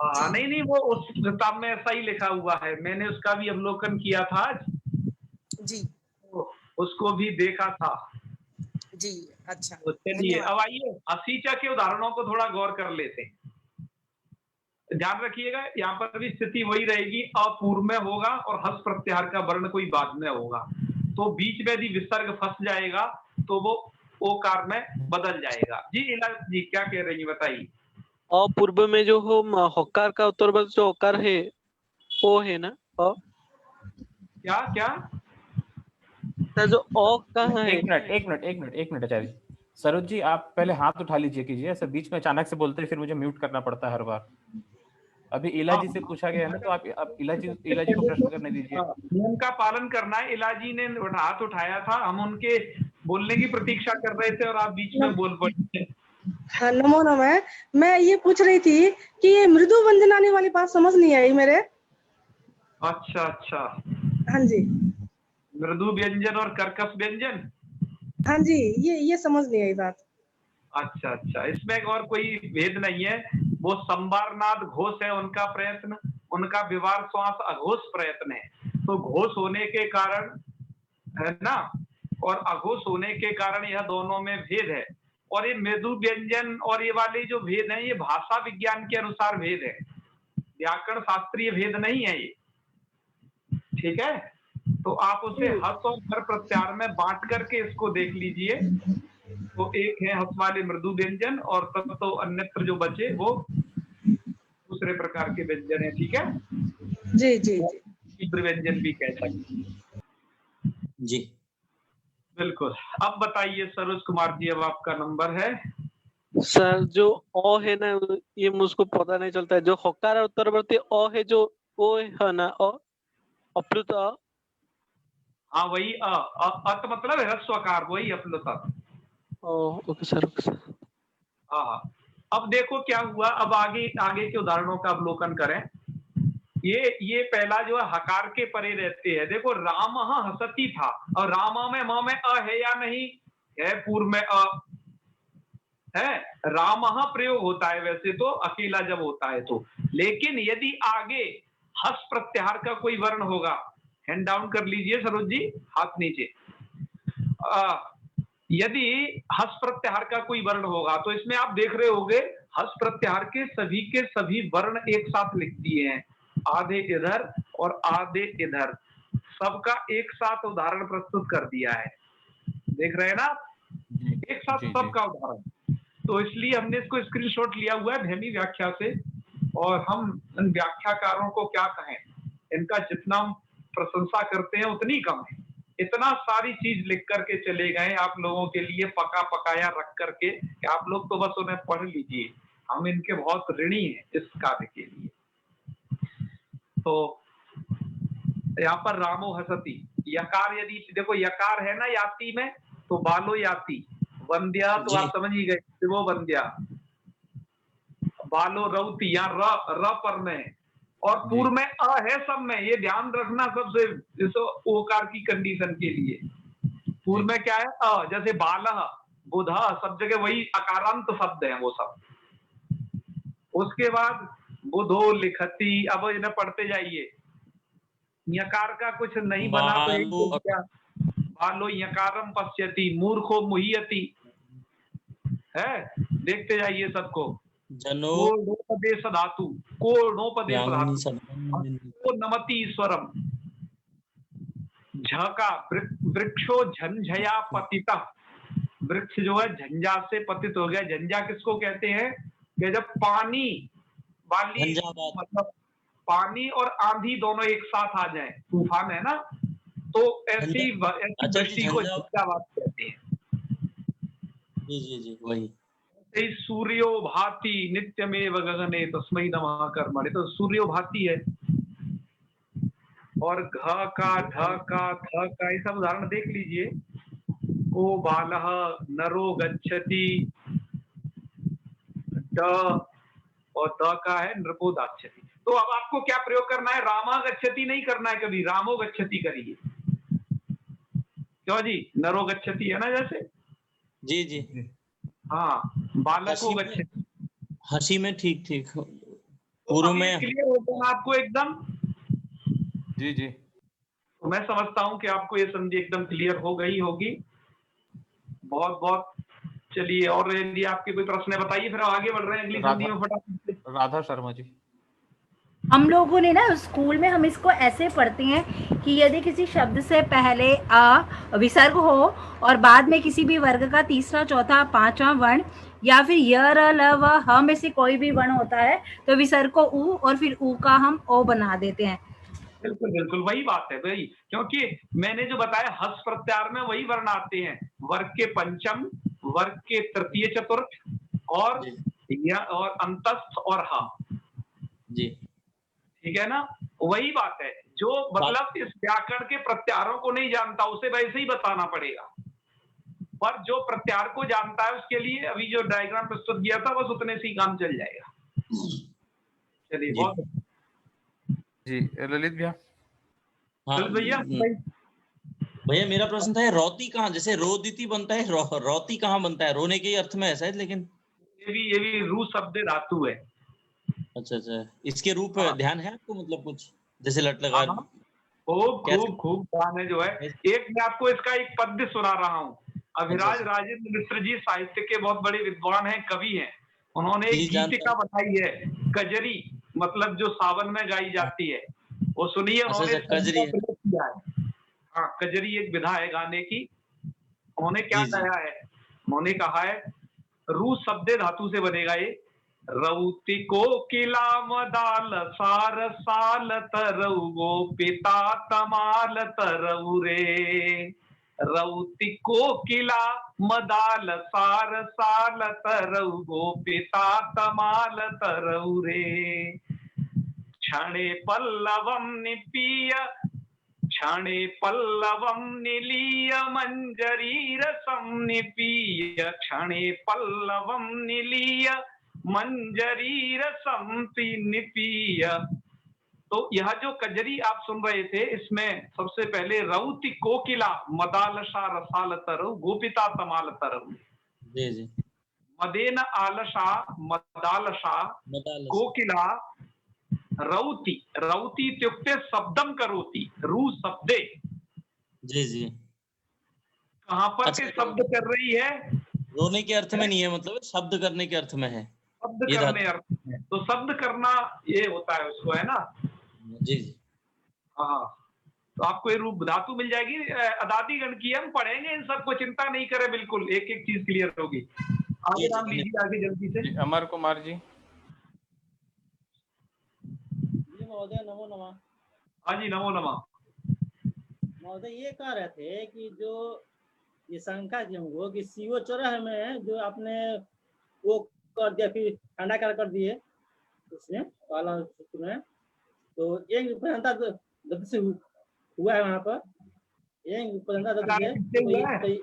हाँ, जी नहीं नहीं, वो उस किताब में ऐसा ही लिखा हुआ है, मैंने उसका भी अवलोकन किया था आज, जी तो उसको भी देखा था। जी, अच्छा, तो चलिए धन्यवाद। अब आइए हसीचा के उदाहरणों को थोड़ा गौर कर लेते हैं। ध्यान रखिएगा, यहाँ पर भी स्थिति वही रहेगी, अपूर्व में होगा और हस प्रत्याहार का वर्ण कोई बाद में होगा, तो बीच में यदि विसर्ग फंस जाएगा तो वो ओकार में बदल जाएगा। जी इला जी क्या कह रही हैं बताइए। अपूर्व में जो हो होकार का उत्तरवर्ती जो होकार है वो है ना क्या क्या जो ओ कहाँ है? एक मिनट आचार्य जी। सरोज जी आप पहले हाथ उठा लीजिए कीजिए, ऐसे बीच में अचानक से बोलते हैं फिर मुझे म्यूट करना पड़ता है हर बार। अभी इला जी से पूछा गया है ना, तो आप इला जी को प्रश्न करने दीजिए। नियम का पालन करना है। इलाजी ने हाथ उठाया था, हम उनके बोलने की प्रतीक्षा कर रहे थे और आप बीच में बोल पड़े। हाँ नमो नमः। मैं ये पूछ रही थी कि ये मृदु व्यंजनानी वाली बात समझ नहीं आई मेरे। अच्छा अच्छा, हाँ जी मृदु व्यंजन और कर्कश व्यंजन, हाँ जी, ये समझ नहीं आई बात। अच्छा अच्छा, इसमें और कोई भेद नहीं है। वो संवारनाद घोष है उनका प्रयत्न, उनका विवार श्वास अघोष प्रयत्न है, तो घोष होने के कारण है ना, और अघोष होने के कारण यह दोनों में भेद है। और ये मृदु व्यंजन और ये वाले जो भेद हैं ये भाषा विज्ञान के अनुसार भेद है, व्याकरण शास्त्रीय भेद नहीं है ये, ठीक है। तो आप उसे हस और हर प्रत्याहार में बांट करके इसको देख लीजिए। तो एक है हस वाले मृदु व्यंजन और तब तो अन्यत्र जो बचे वो दूसरे प्रकार के व्यंजन है, ठीक है। जी जी जी, तीव्र व्यंजन भी कह सकते हैं। जी बिल्कुल। अब बताइए सरोज कुमार जी, अब आपका नंबर है। सर जो ओ है ना ये मुझको पता नहीं चलता है। जो होकार और उत्तरवर्ती ओ है जो ओ है ना अप्लुत अ। हाँ वही अत मतलब ह्रस्वकार, वही अपलुत। ओके सर हाँ, अब देखो क्या हुआ, अब आगे आगे के उदाहरणों का अवलोकन करें। ये पहला जो है हकार के परे रहते हैं। देखो राम हसती था, और रामा में म में अ है या नहीं है, पूर्व में अ है, राम प्रयोग होता है वैसे तो अकेला जब होता है तो, लेकिन यदि आगे हस प्रत्याहार का कोई वर्ण होगा, हैंड डाउन कर लीजिए सरोज जी, हाथ नीचे। यदि हस प्रत्याहार का कोई वर्ण होगा तो इसमें आप देख रहे होंगे हस प्रत्याहार के सभी वर्ण एक साथ लिख दिए हैं, आधे इधर और आधे इधर, सबका एक साथ उदाहरण प्रस्तुत कर दिया है, देख रहे हैं ना, एक साथ सबका उदाहरण। तो इसलिए हमने इसको स्क्रीनशॉट लिया हुआ है भैमी व्याख्या से, और हम इन व्याख्याकारों को क्या कहें, इनका जितना प्रशंसा करते हैं उतनी कम है। इतना सारी चीज लिख करके चले गए आप लोगों के लिए, पका पकाया रख करके, कि आप लोग तो बस उन्हें पढ़ लीजिए, हम इनके बहुत ऋणी हैं इस कार्य के लिए। तो यहाँ पर रामो हसती, यकार यदि देखो यकार है ना याति में, तो बालो याति, वंद्या तो आप समझ ही गए वो वंद्या, बालो रौती, यहाँ र पर में, और पूर्व में अ है सब में, ये ध्यान रखना सबसे, जैसे ओकार की कंडीशन के लिए पूर्व में क्या है अ, जैसे बालह बुधा, सब जगह वही अकारांत शब्द है वो सब। उसके बाद बुधो लिखती, अब इन्हें पढ़ते जाइए, यकार का कुछ नहीं बना तो एक क्या, बालो यकारम पश्यति, मूर्खो मुह्यति है, देखते जाइए सबको। कोणोपदेश धातु, कोणोपदेश धातु, को नमति ईश्वरम, झका वृक्षो झंझया पतिता, वृक्ष जो है झंझा से पतित हो गया। झंझा किसको कहते हैं कि जब पानी वाली, मतलब पानी और आंधी दोनों एक साथ आ जाए, तूफान है ना, तो ऐसी वृष्टि को झंझावात कहते हैं। जी वही। सूर्यो भाति नित्यमेव गगने तस्मै नमः कर्मणे, तो सूर्यो भाति है। और घ का ढ का थ का ये सब उदाहरण देख लीजिए। को बालः नरो गच्छति, ड और द का है नृपो दाच्छति। तो अब आपको क्या प्रयोग करना है, रामा गच्छति नहीं करना है कभी, रामो गच्छति करिए। क्यों जी, नरो गच्छति है ना जैसे। जी जी हाँ, बालको हंसी में गच्छति। हंसी में ठीक ठीक तो पूर्व अभी में क्लियर हो गया ना आपको एकदम। जी जी तो मैं समझता हूँ कि आपको ये संधि एकदम क्लियर हो गई होगी। बहुत बहुत चलिए, और यदि आपके कोई प्रश्न है बताइए, फिर हम आगे बढ़ रहे हैं अगली संधि में फटाफट से। राधा शर्मा जी। हम लोगों ने ना स्कूल में हम इसको ऐसे पढ़ते हैं कि यदि किसी शब्द से पहले अ विसर्ग हो और बाद में किसी भी वर्ग का तीसरा, चौथा, पांचवा वर्ण या फिर य, र, ल, व, ह में से कोई भी वर्ण होता है तो विसर्ग को उ और फिर उ का हम ओ बना देते हैं। बिल्कुल बिल्कुल वही बात है भाई, क्योंकि मैंने जो बताया हस प्रत्यार में वही वर्ण आते हैं, वर्ग के पंचम, वर्ग के तृतीय चतुर्थ और जी और अंतस्थ और हा। जी ठीक है ना, वही बात है। जो मतलब इस व्याकरण के प्रत्यारों को नहीं जानता उसे वैसे ही बताना पड़ेगा, पर जो प्रत्यार को जानता है उसके लिए अभी जो डायग्राम प्रस्तुत किया था बस उतने से ही काम चल जाएगा। चलिए जी बहुत जी ललित भैया। हाँ चल भैया भैया मेरा प्रश्न था रौती कहाँ, जैसे रोदिति बनता है, रौती कहाँ बनता है? रोने के अर्थ में है शायद, लेकिन ये भी रू शब्द धातु है। अच्छा अच्छा, इसके रूप हाँ। ध्यान है आपको, मतलब कुछ जैसे लट लगा हाँ, खूब कैसे? खूब खूब ध्यान है जो है। एक मैं आपको इसका एक पद्य सुना रहा हूँ। अभिराज अच्छा। राजेंद्र मिश्र जी साहित्य के बहुत बड़े विद्वान हैं, कवि हैं। उन्होंने जी, एक जानता गीतिका बनाई है, कजरी, मतलब जो सावन में गाई जाती है, वो सुनिए। अच्छा उन्होंने अच्छा, कजरी है। प्रयोग किया है। हाँ, कजरी एक विधा है गाने की। उन्होंने क्या जी जी कहा है, उन्होंने कहा है रू शब्द धातु से बनेगा ये। रौति को किला मदाल सार साल तरऊ गो पिता तमाल तरऊ रे। रौति को किला मदाल सार साल तरऊ गो पिता तमाल तरऊ रे। क्षणे पल्लवम निपीय, क्षणे पल्लवम निलीय मंजरी रसम निपीय, क्षणे पल्लवम निलीय मंजरी रसम निपीय। तो यह जो कजरी आप सुन रहे थे, इसमें सबसे पहले रौति कोकिला मदालसा रसाल तरु गोपिता तमाल तरु। जी जी मदेन आलसा मदालसा बताल कोकिला रौति, रौति इत्युक्ते शब्दम करोति, रू शब्दे। जी जी कहां पर अच्छा, के शब्द कर रही है? रोने के अर्थ में नहीं है, मतलब शब्द करने के अर्थ में है शब्द ये करने धातु। अर्थ में। तो शब्द करना ये होता है उसको, है ना। जी जी हाँ, तो आपको ये रूप धातु मिल जाएगी। अदादी गण की हम पढ़ेंगे, इन सबको चिंता नहीं करें, बिल्कुल एक एक चीज क्लियर होगी। आगे जी, नाम लीजिए आगे जल्दी से। जी अमर कुमार जी। जी महोदय नमो नमः। हाँ जी नमो नमः। महोदय ये कह रहे थे कि जो ये शंका थी हमको कि सीओ चौराहे में जो आपने वो कर दिया, फिर ठंडा कर दिए उसमें पहला सूत्र में, तो एक प्रधानता दत्त से हुआ है वहाँ पर, एक प्रधानता दत्त से।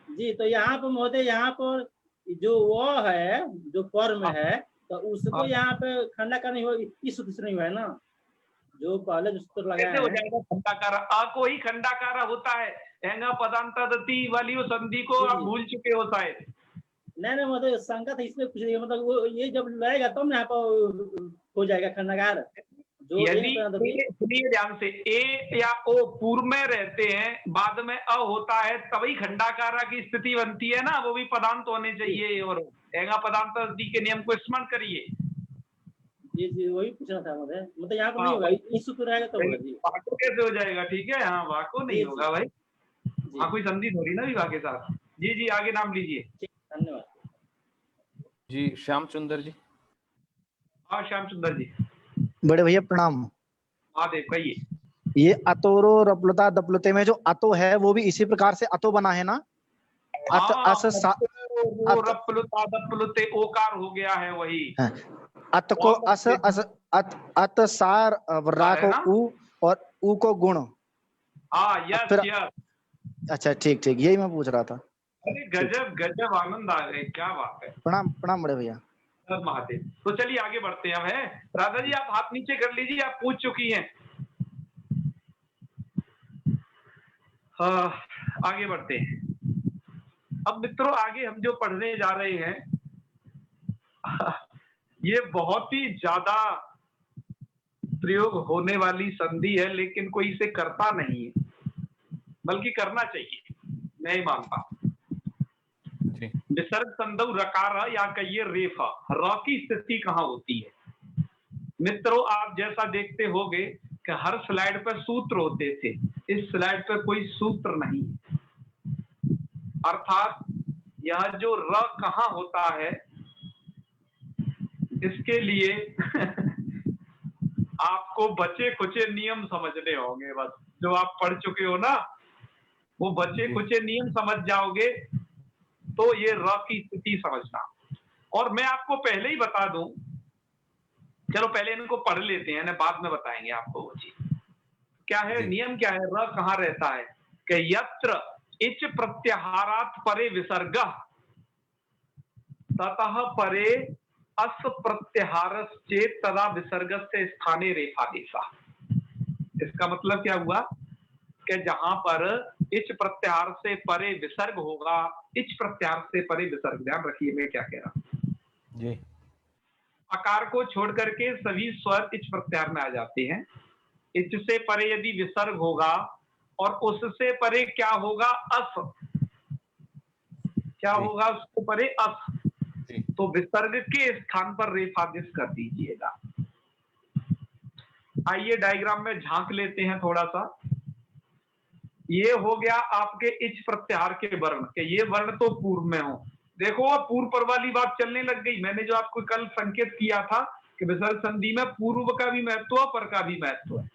जी, तो यहाँ पर महोदय, यहाँ पर जो वो है जो फॉर्म है, तो उसको यहाँ पे खंडाकार नहीं होगी, इस सूत्र से नहीं हुआ है ना, जो पहले जो सूत्र लगाया हो है। जाएगा खंडाकार, आ को ही खंडाकार होता है। एंगा पदांतादति वाली वो संधि को आप भूल चुके हो शायद। नहीं महोदय, शंका था इसलिए पूछ रही है, मतलब वो ये जब लगेगा तब ना यहाँ पर हो जाएगा खंडाकार। यदि सुनिए ध्यान से, ए या ओ पूर्व में रहते हैं, बाद में अ होता है, तभी खंडाकारा की स्थिति बनती है ना, वो भी पदांत होने चाहिए। और एंगा पदांतादति के नियम को स्मरण करिए। जी जी वही पूछना था मुझे, मतलब यहाँ पर नहीं होगा, इस सूत्र रहेगा तो होगा जी। वाको कैसे हो जाएगा? ठीक है, हाँ वाको नहीं होगा भाई, हाँ कोई संधि थोड़ी ना विवाह के साथ। जी जी आगे नाम लीजिए। धन्यवाद जी। श्याम सुंदर जी। हाँ श्याम सुंदर जी। बड़े भैया प्रणाम। महादेव कहिए। ये अतोरो रपलुता दपलुते में जो अतो है वो भी इसी प्रकार से अतो बना है ना? अत अस रपलुता दपलुते ओकार हो गया है वही। अत को अस अत सार रा को उ और उ को गुण। हाँ यस यस। अच्छा ठीक ठीक, यही मैं पूछ रहा था। अरे गजब गजब, आनंद आ गए, क्या बात है। प्रणाम प्रणाम बड़े भैया। महादेव। तो चलिए आगे बढ़ते हैं। हम है राधा जी, आप हाथ नीचे कर लीजिए, आप पूछ चुकी हैं। आगे बढ़ते हैं। अब मित्रों आगे हम जो पढ़ने जा रहे हैं ये बहुत ही ज्यादा प्रयोग होने वाली संधि है, लेकिन कोई इसे करता नहीं है, बल्कि करना चाहिए, मैं ही मानता हूं। विसर्ग संधौ रकार या कहिए रेफ, र की स्थिति कहां होती है? मित्रों आप जैसा देखते होंगे कि हर स्लाइड पर सूत्र होते थे, इस स्लाइड पर कोई सूत्र नहीं है। अर्थात यह जो र कहां होता है इसके लिए आपको बचे कुचे नियम समझने होंगे। बस जो आप पढ़ चुके हो ना, वो बचे कुचे नियम समझ जाओगे तो ये र की स्थिति समझना। और मैं आपको पहले ही बता दूं, चलो पहले इनको पढ़ लेते हैं ना, बाद में बताएंगे आपको वो चीज क्या है। नियम क्या है? र कहां रहता है कि यत्र इच प्रत्याहारात परे विसर्ग ततः परे अस प्रत्याहारश्चेत तदा विसर्गस्य स्थाने रेफादेशा। इसका मतलब क्या हुआ कि जहां पर इच प्रत्याहार से परे विसर्ग होगा, इच प्रत्याहार से परे विसर्ग, ध्यान रखिए मैं क्या कह रहा हूं जी। आकार को छोड़ करके सभी स्वर इच प्रत्याहार में आ जाते हैं। इच से परे यदि विसर्ग होगा और उससे परे क्या होगा? अस। क्या होगा उसको परे? अस। तो विसर्ग के स्थान पर रेफादेश कर दीजिएगा। आइए डायग्राम में झांक लेते हैं थोड़ा सा। ये हो गया आपके इच प्रत्याहार के वर्ण के, ये वर्ण तो पूर्व में हो। देखो पूर्व पर वाली बात चलने लग गई। मैंने जो आपको कल संकेत किया था कि विसर्ग संधि में पूर्व का भी महत्व है, पर का भी महत्व है,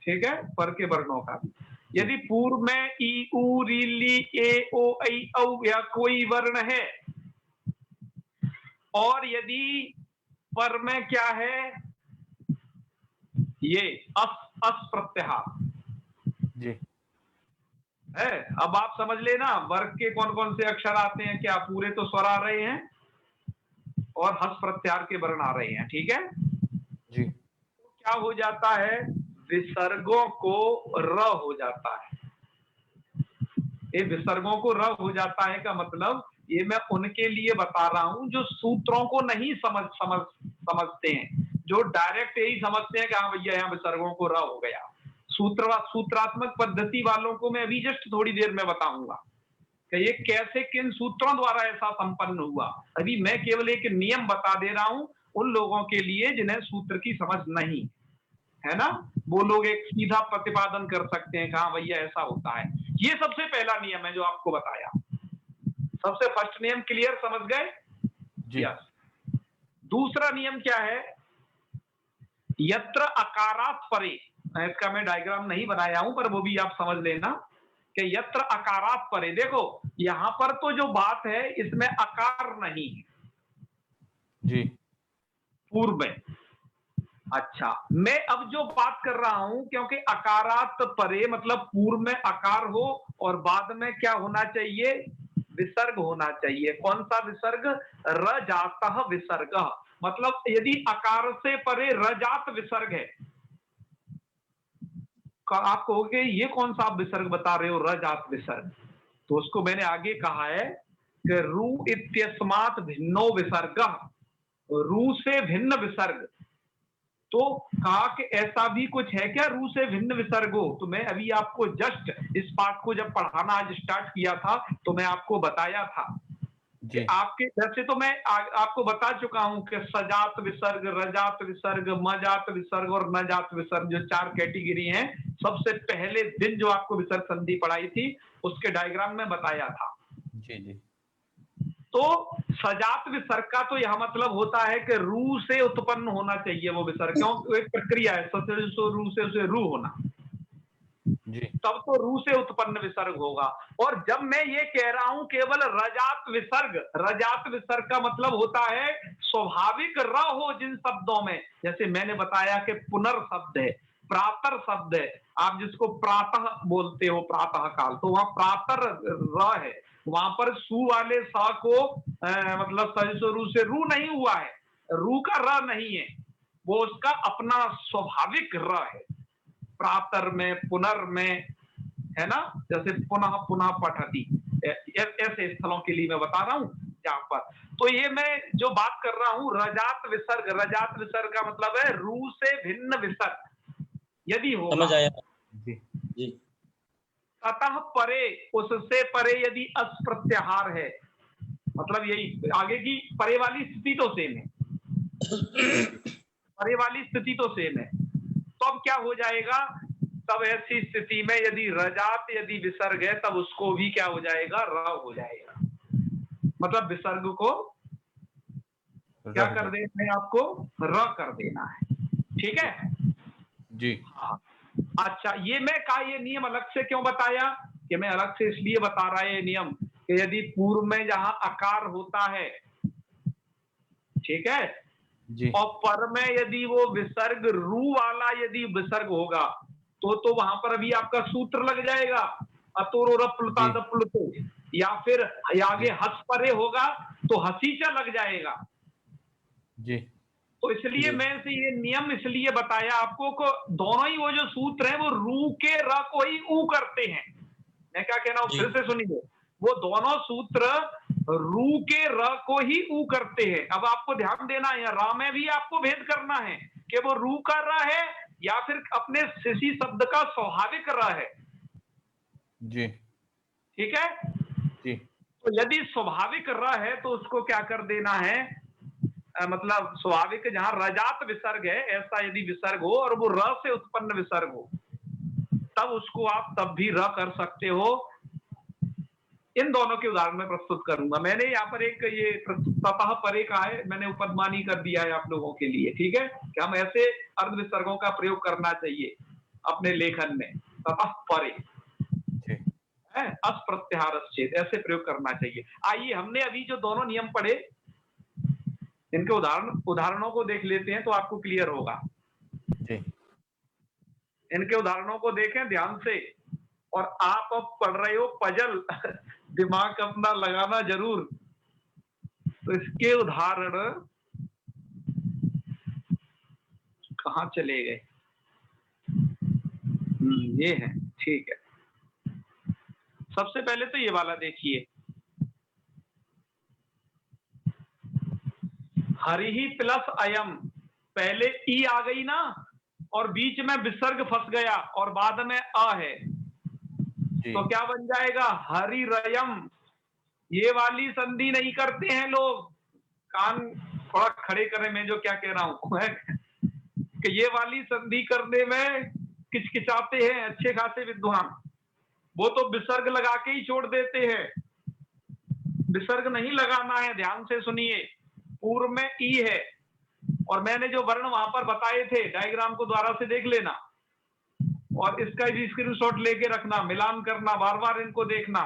ठीक है, पर के वर्णों का भी। यदि पूर्व में ई उ री ली ए ओ ऐ औ या कोई वर्ण है और यदि पर में क्या है, ये अस प्रत्याहार जी है। अब आप समझ लेना वर्ग के कौन कौन से अक्षर आते हैं। क्या पूरे तो स्वर आ रहे हैं और हस प्रत्याहार के वर्ण आ रहे हैं, ठीक है जी। तो क्या हो जाता है? विसर्गों को र हो जाता है। ये विसर्गों को र हो जाता है का मतलब ये मैं उनके लिए बता रहा हूं जो सूत्रों को नहीं समझते हैं, जो डायरेक्ट यही समझते हैं कि हाँ भैया यहाँ विसर्गों को र हो गया। सूत्रात्मक पद्धति वालों को मैं अभी जस्ट थोड़ी देर में बताऊंगा कि ये कैसे किन सूत्रों द्वारा ऐसा संपन्न हुआ। अभी मैं केवल एक नियम बता दे रहा हूं उन लोगों के लिए जिन्हें सूत्र की समझ नहीं है ना, वो लोग एक सीधा प्रतिपादन कर सकते हैं कि हाँ भैया ऐसा होता है। ये सबसे पहला नियम है जो आपको बताया। सबसे फर्स्ट नियम क्लियर, समझ गए जी। दूसरा नियम क्या है? यत्र अकारात परे, इसका मैं डायग्राम नहीं बनाया हूं पर वो भी आप समझ लेना कि यत्र अकारात परे। देखो यहां पर तो जो बात है इसमें अकार नहीं है जी, पूर्व में। अच्छा, मैं अब जो बात कर रहा हूं, क्योंकि अकारात परे मतलब पूर्व में अकार हो और बाद में क्या होना चाहिए? विसर्ग होना चाहिए। कौन सा विसर्ग? रजातः विसर्ग। मतलब यदि अकार से परे रजात विसर्ग है, आप कहोगे ये कौन सा आप विसर्ग बता रहे हो, रजात विसर्ग? तो उसको मैंने आगे कहा है कि रू इत्यस्मात् भिन्नो विसर्ग, रू से भिन्न विसर्ग। तो कहा कि ऐसा भी कुछ है क्या रू से भिन्न विसर्ग हो? तो मैं अभी आपको जस्ट इस पाठ को जब पढ़ाना आज स्टार्ट किया था तो मैं आपको बताया था कि आपके वैसे तो मैं आपको बता चुका हूं कि सजात विसर्ग, रजात विसर्ग, मजात विसर्ग और नजात विसर्ग जो 4 कैटेगरी हैं। सबसे पहले दिन जो आपको विसर्ग संधि पढ़ाई थी उसके डायग्राम में बताया था जी जी। तो सजात विसर्ग का तो यह मतलब होता है कि रू से उत्पन्न होना चाहिए वो विसर्ग, क्यों? एक प्रक्रिया है, रू से उसे रू होना जी। तब तो रू से उत्पन्न विसर्ग होगा। और जब मैं ये कह रहा हूं केवल रजात विसर्ग, रजात विसर्ग का मतलब होता है स्वाभाविक र हो जिन शब्दों में, जैसे मैंने बताया कि पुनर शब्द है, प्रातर शब्द है, आप जिसको प्रातः बोलते हो प्रातः काल, तो वहां प्रातर र है, वहां पर सु वाले स को मतलब रू से रू नहीं हुआ है, रू का र नहीं है, वो उसका अपना स्वाभाविक र है। प्रातर में, पुनर में, है ना, जैसे पुनः पुनः पठति, ऐसे स्थलों के लिए मैं बता रहा हूँ यहाँ पर। तो ये मैं जो बात कर रहा हूँ रजात विसर्ग, रजात विसर्ग का मतलब है रू से भिन्न विसर्ग यदि होगा, समझ आया जी जी। ततः परे, उससे परे यदि अस प्रत्याहार है, मतलब यही आगे की परे वाली स्थिति तो सेम है, परे वाली स्थिति तो सेम है। तो अब क्या हो जाएगा, तब ऐसी स्थिति में यदि रजात यदि विसर्ग है तब उसको भी क्या हो जाएगा, र हो जाएगा। मतलब विसर्ग को क्या कर देना है, आपको र कर देना है, ठीक है जी। हाँ। अच्छा, ये मैं ये नियम अलग से क्यों बताया, कि मैं अलग से इसलिए बता रहा है ये नियम कि यदि पूर्व में जहां अकार होता है, ठीक है जी और पर में यदि वो विसर्ग रू वाला यदि विसर्ग होगा तो वहां पर अभी आपका सूत्र लग जाएगा, अतोरो रप्लुता दप्लुतो, या फिर आगे हस परे होगा तो हसीचा लग जाएगा जी। तो इसलिए मैं से ये नियम इसलिए बताया आपको को दोनों ही वो जो सूत्र हैं वो रू के र को ही ऊ करते हैं। मैं क्या कहना हूं, फिर से सुनिए, वो दोनों सूत्र रू के र को ही ऊ करते हैं। अब आपको ध्यान देना है, रा में भी आपको भेद करना है कि वो रू का र है या फिर अपने शिशी शब्द का स्वाभाविक र है, जी ठीक है जी। तो यदि स्वाभाविक र है तो उसको क्या कर देना है, मतलब स्वाभाविक जहां रजात विसर्ग है ऐसा यदि विसर्ग हो और वो र से उत्पन्न विसर्ग हो तब उसको आप तब भी र कर सकते हो। इन दोनों के उदाहरण में प्रस्तुत करूंगा। मैंने यहाँ पर एक ये ततः परे का है, मैंने उपदमानी कर दिया है आप लोगों के लिए, ठीक है कि हम ऐसे अर्ध विसर्गों का प्रयोग करना चाहिए अपने लेखन में, ततः परे है अस प्रत्याहारश्चेत्, ऐसे प्रयोग करना चाहिए। आइए हमने अभी जो दोनों नियम पढ़े इनके उदाहरणों को देख लेते हैं तो आपको क्लियर होगा। इनके उदाहरणों को देखें ध्यान से, और आप अब पढ़ रहे हो पजल दिमाग अपना लगाना जरूर। तो इसके उदाहरण कहाँ चले गए, ये है, ठीक है। सबसे पहले तो ये वाला देखिए, हरिही प्लस अयम, पहले ई आ गई ना और बीच में विसर्ग फंस गया और बाद में अ है, तो क्या बन जाएगा, हरि रयम। ये वाली संधि नहीं करते हैं लोग, कान थोड़ा खड़े करें मैं जो क्या कह रहा हूं कि ये वाली संधि करने में किचकिचाते हैं अच्छे खासे विद्वान, वो तो विसर्ग लगा के ही छोड़ देते हैं। विसर्ग नहीं लगाना है, ध्यान से सुनिए। पूर्व में ई है और मैंने जो वर्ण वहां पर बताए थे डायग्राम को द्वारा से देख लेना और इसका भी स्क्रीनशॉट लेके रखना, मिलान करना, बार बार इनको देखना,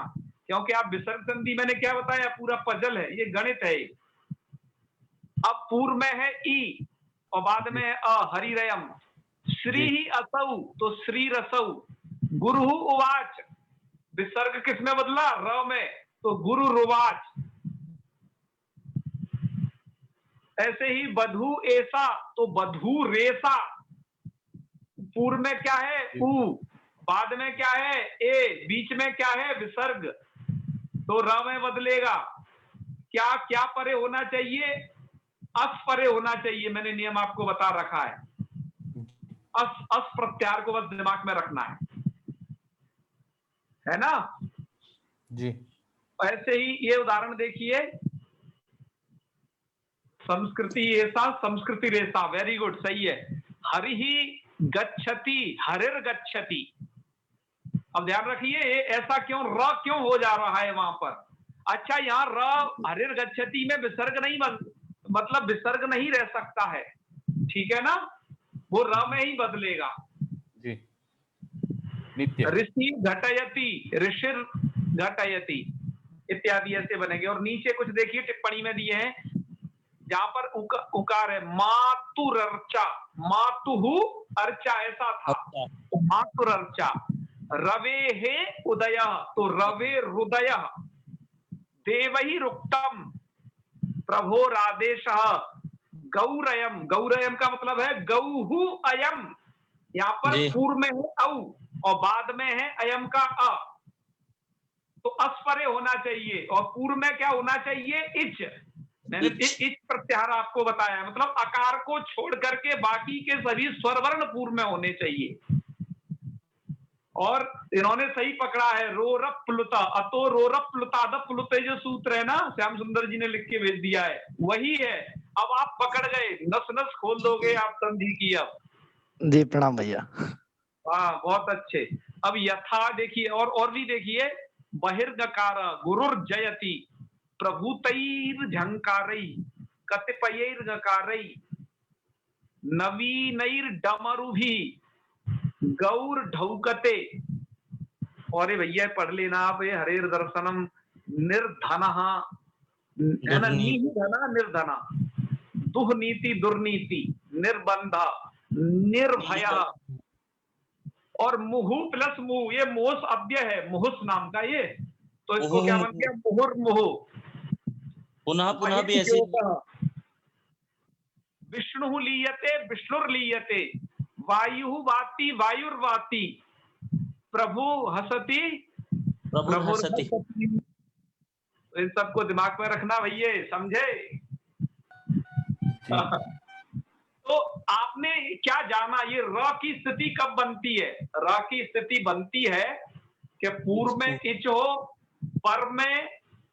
क्योंकि आप विसर्ग संधि मैंने क्या बताया पूरा पजल है, ये गणित है। अब पूर्व में है ई और बाद में है अ, हरिरयम। श्री ही असौ तो श्री रसौ, गुरु उवाच, विसर्ग किसमें बदला, र में, तो गुरु रुवाच। ऐसे ही बधू ऐसा तो बधू रेसा, पूर्व में क्या है ऊ, बाद में क्या है ए, बीच में क्या है विसर्ग, तो र में बदलेगा। क्या क्या परे होना चाहिए, अस परे होना चाहिए, मैंने नियम आपको बता रखा है। अस प्रत्याहार को बस दिमाग में रखना है ना जी। ऐसे ही ये उदाहरण देखिए, संस्कृति ऐसा संस्कृति रेसा, वेरी गुड, सही है। हरि ही गच्छति, हरिर गच्छति। अब ध्यान रखिए ये ऐसा क्यों, र क्यों हो जा रहा है वहां पर। अच्छा, यहाँ र हरिर गच्छति में विसर्ग नहीं मतलब विसर्ग नहीं रह सकता है, ठीक है ना, वो र में ही बदलेगा जी। नित्य ऋषि घटयति, ऋषिर घटयति इत्यादि ऐसे बनेंगे। और नीचे कुछ देखिए टिप्पणी में दिए हैं जहां पर उकार है, मातुरर्चा, मातुहु अर्चा ऐसा था, तो मातुरर्चा। रवे हे उदय तो रवे हृदय, देवहि रुक्तम प्रभोरादेश, गौरयम, गौरयम का मतलब है गौहु अयम, यहाँ पर पूर्व में है औ और बाद में है अयम का अ, तो अस्परे होना चाहिए। और पूर्व में क्या होना चाहिए? इच। मैंने इच प्रत्याहार आपको बताया, मतलब आकार को छोड़ करके बाकी के सभी स्वरवर्ण पूर्व में होने चाहिए। और इन्होंने सही पकड़ा है, रोरप प्लुता, अतो रोरप प्लुताद प्लुते जो सूत्र है ना, श्याम सुंदर जी ने लिख के भेज दिया है, वही है। अब आप पकड़ गए, नस नस खोल दोगे आप संधि की। अब जी प्रणाम भैया। हाँ, बहुत अच्छे। अब यथा देखिए, और भी देखिए, बहिर्गकार गुरुर जयति प्रभुतैर झंकारई कतिपयैर गकारई नवीनैर डमरुभि गौर ढौकते। और भैया पढ़ लेना आप, ये हरेर दर्शनम निर्धना है ना, नी धना निर्धना, दुर्नीति दुर्नीति, निर्बंधा, निर्भया, और मुहु प्लस मुहु, ये मोस अव्यय है, मुहुस नाम का ये, तो इसको क्या बन गया? मुहुर्मुहु। पुनः पुनः भी ऐसे विष्णु लीयते विष्णुर लीयते, वायु वाति वायुर्वाति, प्रभु हसति प्रभु हसति। इन सबको दिमाग में रखना भैया, समझे? तो आपने क्या जाना, ये र की स्थिति कब बनती है? र की स्थिति बनती है कि पूर्व में इच हो, पर में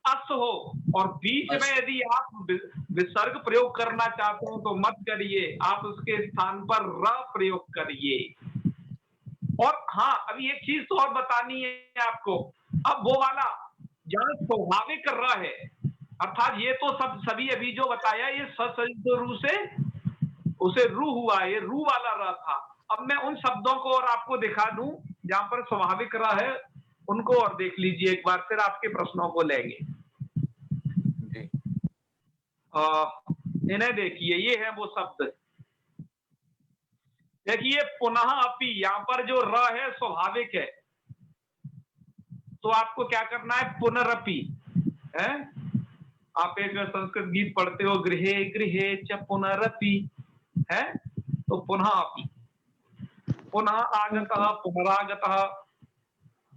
अस हो, और बीच में यदि आप विसर्ग प्रयोग करना चाहते हो तो मत करिए, आप उसके स्थान पर र प्रयोग करिए। और हाँ, अभी एक चीज तो और बतानी है आपको। अब वो वाला जहाँ स्वाभाविक र है, अर्थात ये तो सभी अभी जो बताया ये ससर्जित रू से उसे रू हुआ, ये रू वाला र था। अब मैं उन शब्दों को और आपको दिखा दूं जहां पर स्वाभाविक र है, उनको और देख लीजिए एक बार, फिर आपके प्रश्नों को लेंगे। इन्हें देखिए, ये है वो शब्द। देखिए पुनः अपि, यहां पर जो र है स्वाभाविक है, तो आपको क्या करना है? पुनरपि है। आप एक संस्कृत गीत पढ़ते हो, गृहे गृहे च पुनरपि, है, तो पुनः अपि, पुनः आगतः पुनरागतः,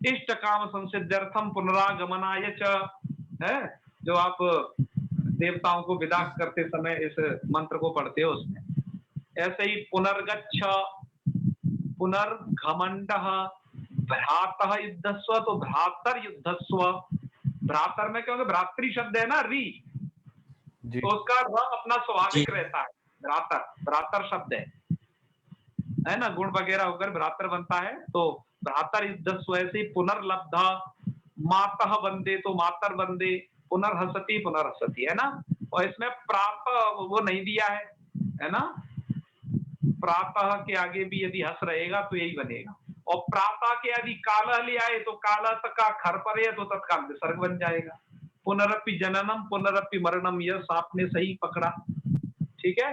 इष्ट काम संसिद्ध्यर्थम पुनरागमनाय च, है, जो आप देवताओं को विदा करते समय इस मंत्र को पढ़ते हो उसमें। ऐसे ही पुनर्गच्छ, पुनर्घमंडः, भ्रातः युद्धस्व, तो भ्रातर युद्धस्व। भ्रातर में क्योंकि भ्रातृ शब्द है ना, री, तो उसका र अपना स्वाभाविक रहता है। भ्रातर, भ्रातर शब्द है ना, गुण वगैरह होकर भ्रातर बनता है, तो भ्रातर युद्धस्व। ऐसे पुनर्लब्धा, मातः बंदे, तो मातर बंदे, पुनर्हसति पुनर्हसति, है ना। और इसमें प्रातः वो नहीं दिया है ना, प्रातः के आगे भी यदि हस रहेगा तो यही बनेगा। और प्रातः के यदि कालह ले आए तो कालह तक का खर परे तो तत्काल विसर्ग बन जाएगा। पुनरपि जननम पुनरपि मरणम, यह आपने सही पकड़ा, ठीक है।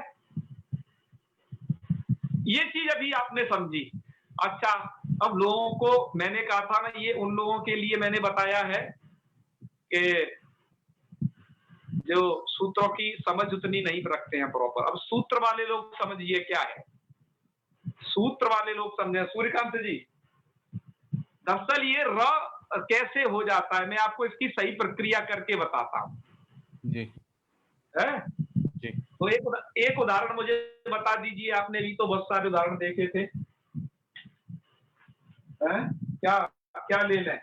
ये चीज अभी आपने समझी। अच्छा, अब लोगों को मैंने कहा था ना, ये उन लोगों के लिए मैंने बताया है कि जो सूत्रों की समझ उतनी नहीं रखते हैं प्रॉपर। अब सूत्र वाले लोग समझिए क्या है, सूत्र वाले लोग समझे। सूर्यकांत जी, दरअसल ये र कैसे हो जाता है, मैं आपको इसकी सही प्रक्रिया करके बताता हूँ जी। है जी। तो एक उदाहरण मुझे बता दीजिए। आपने भी तो बहुत सारे उदाहरण देखे थे, क्या क्या ले लें?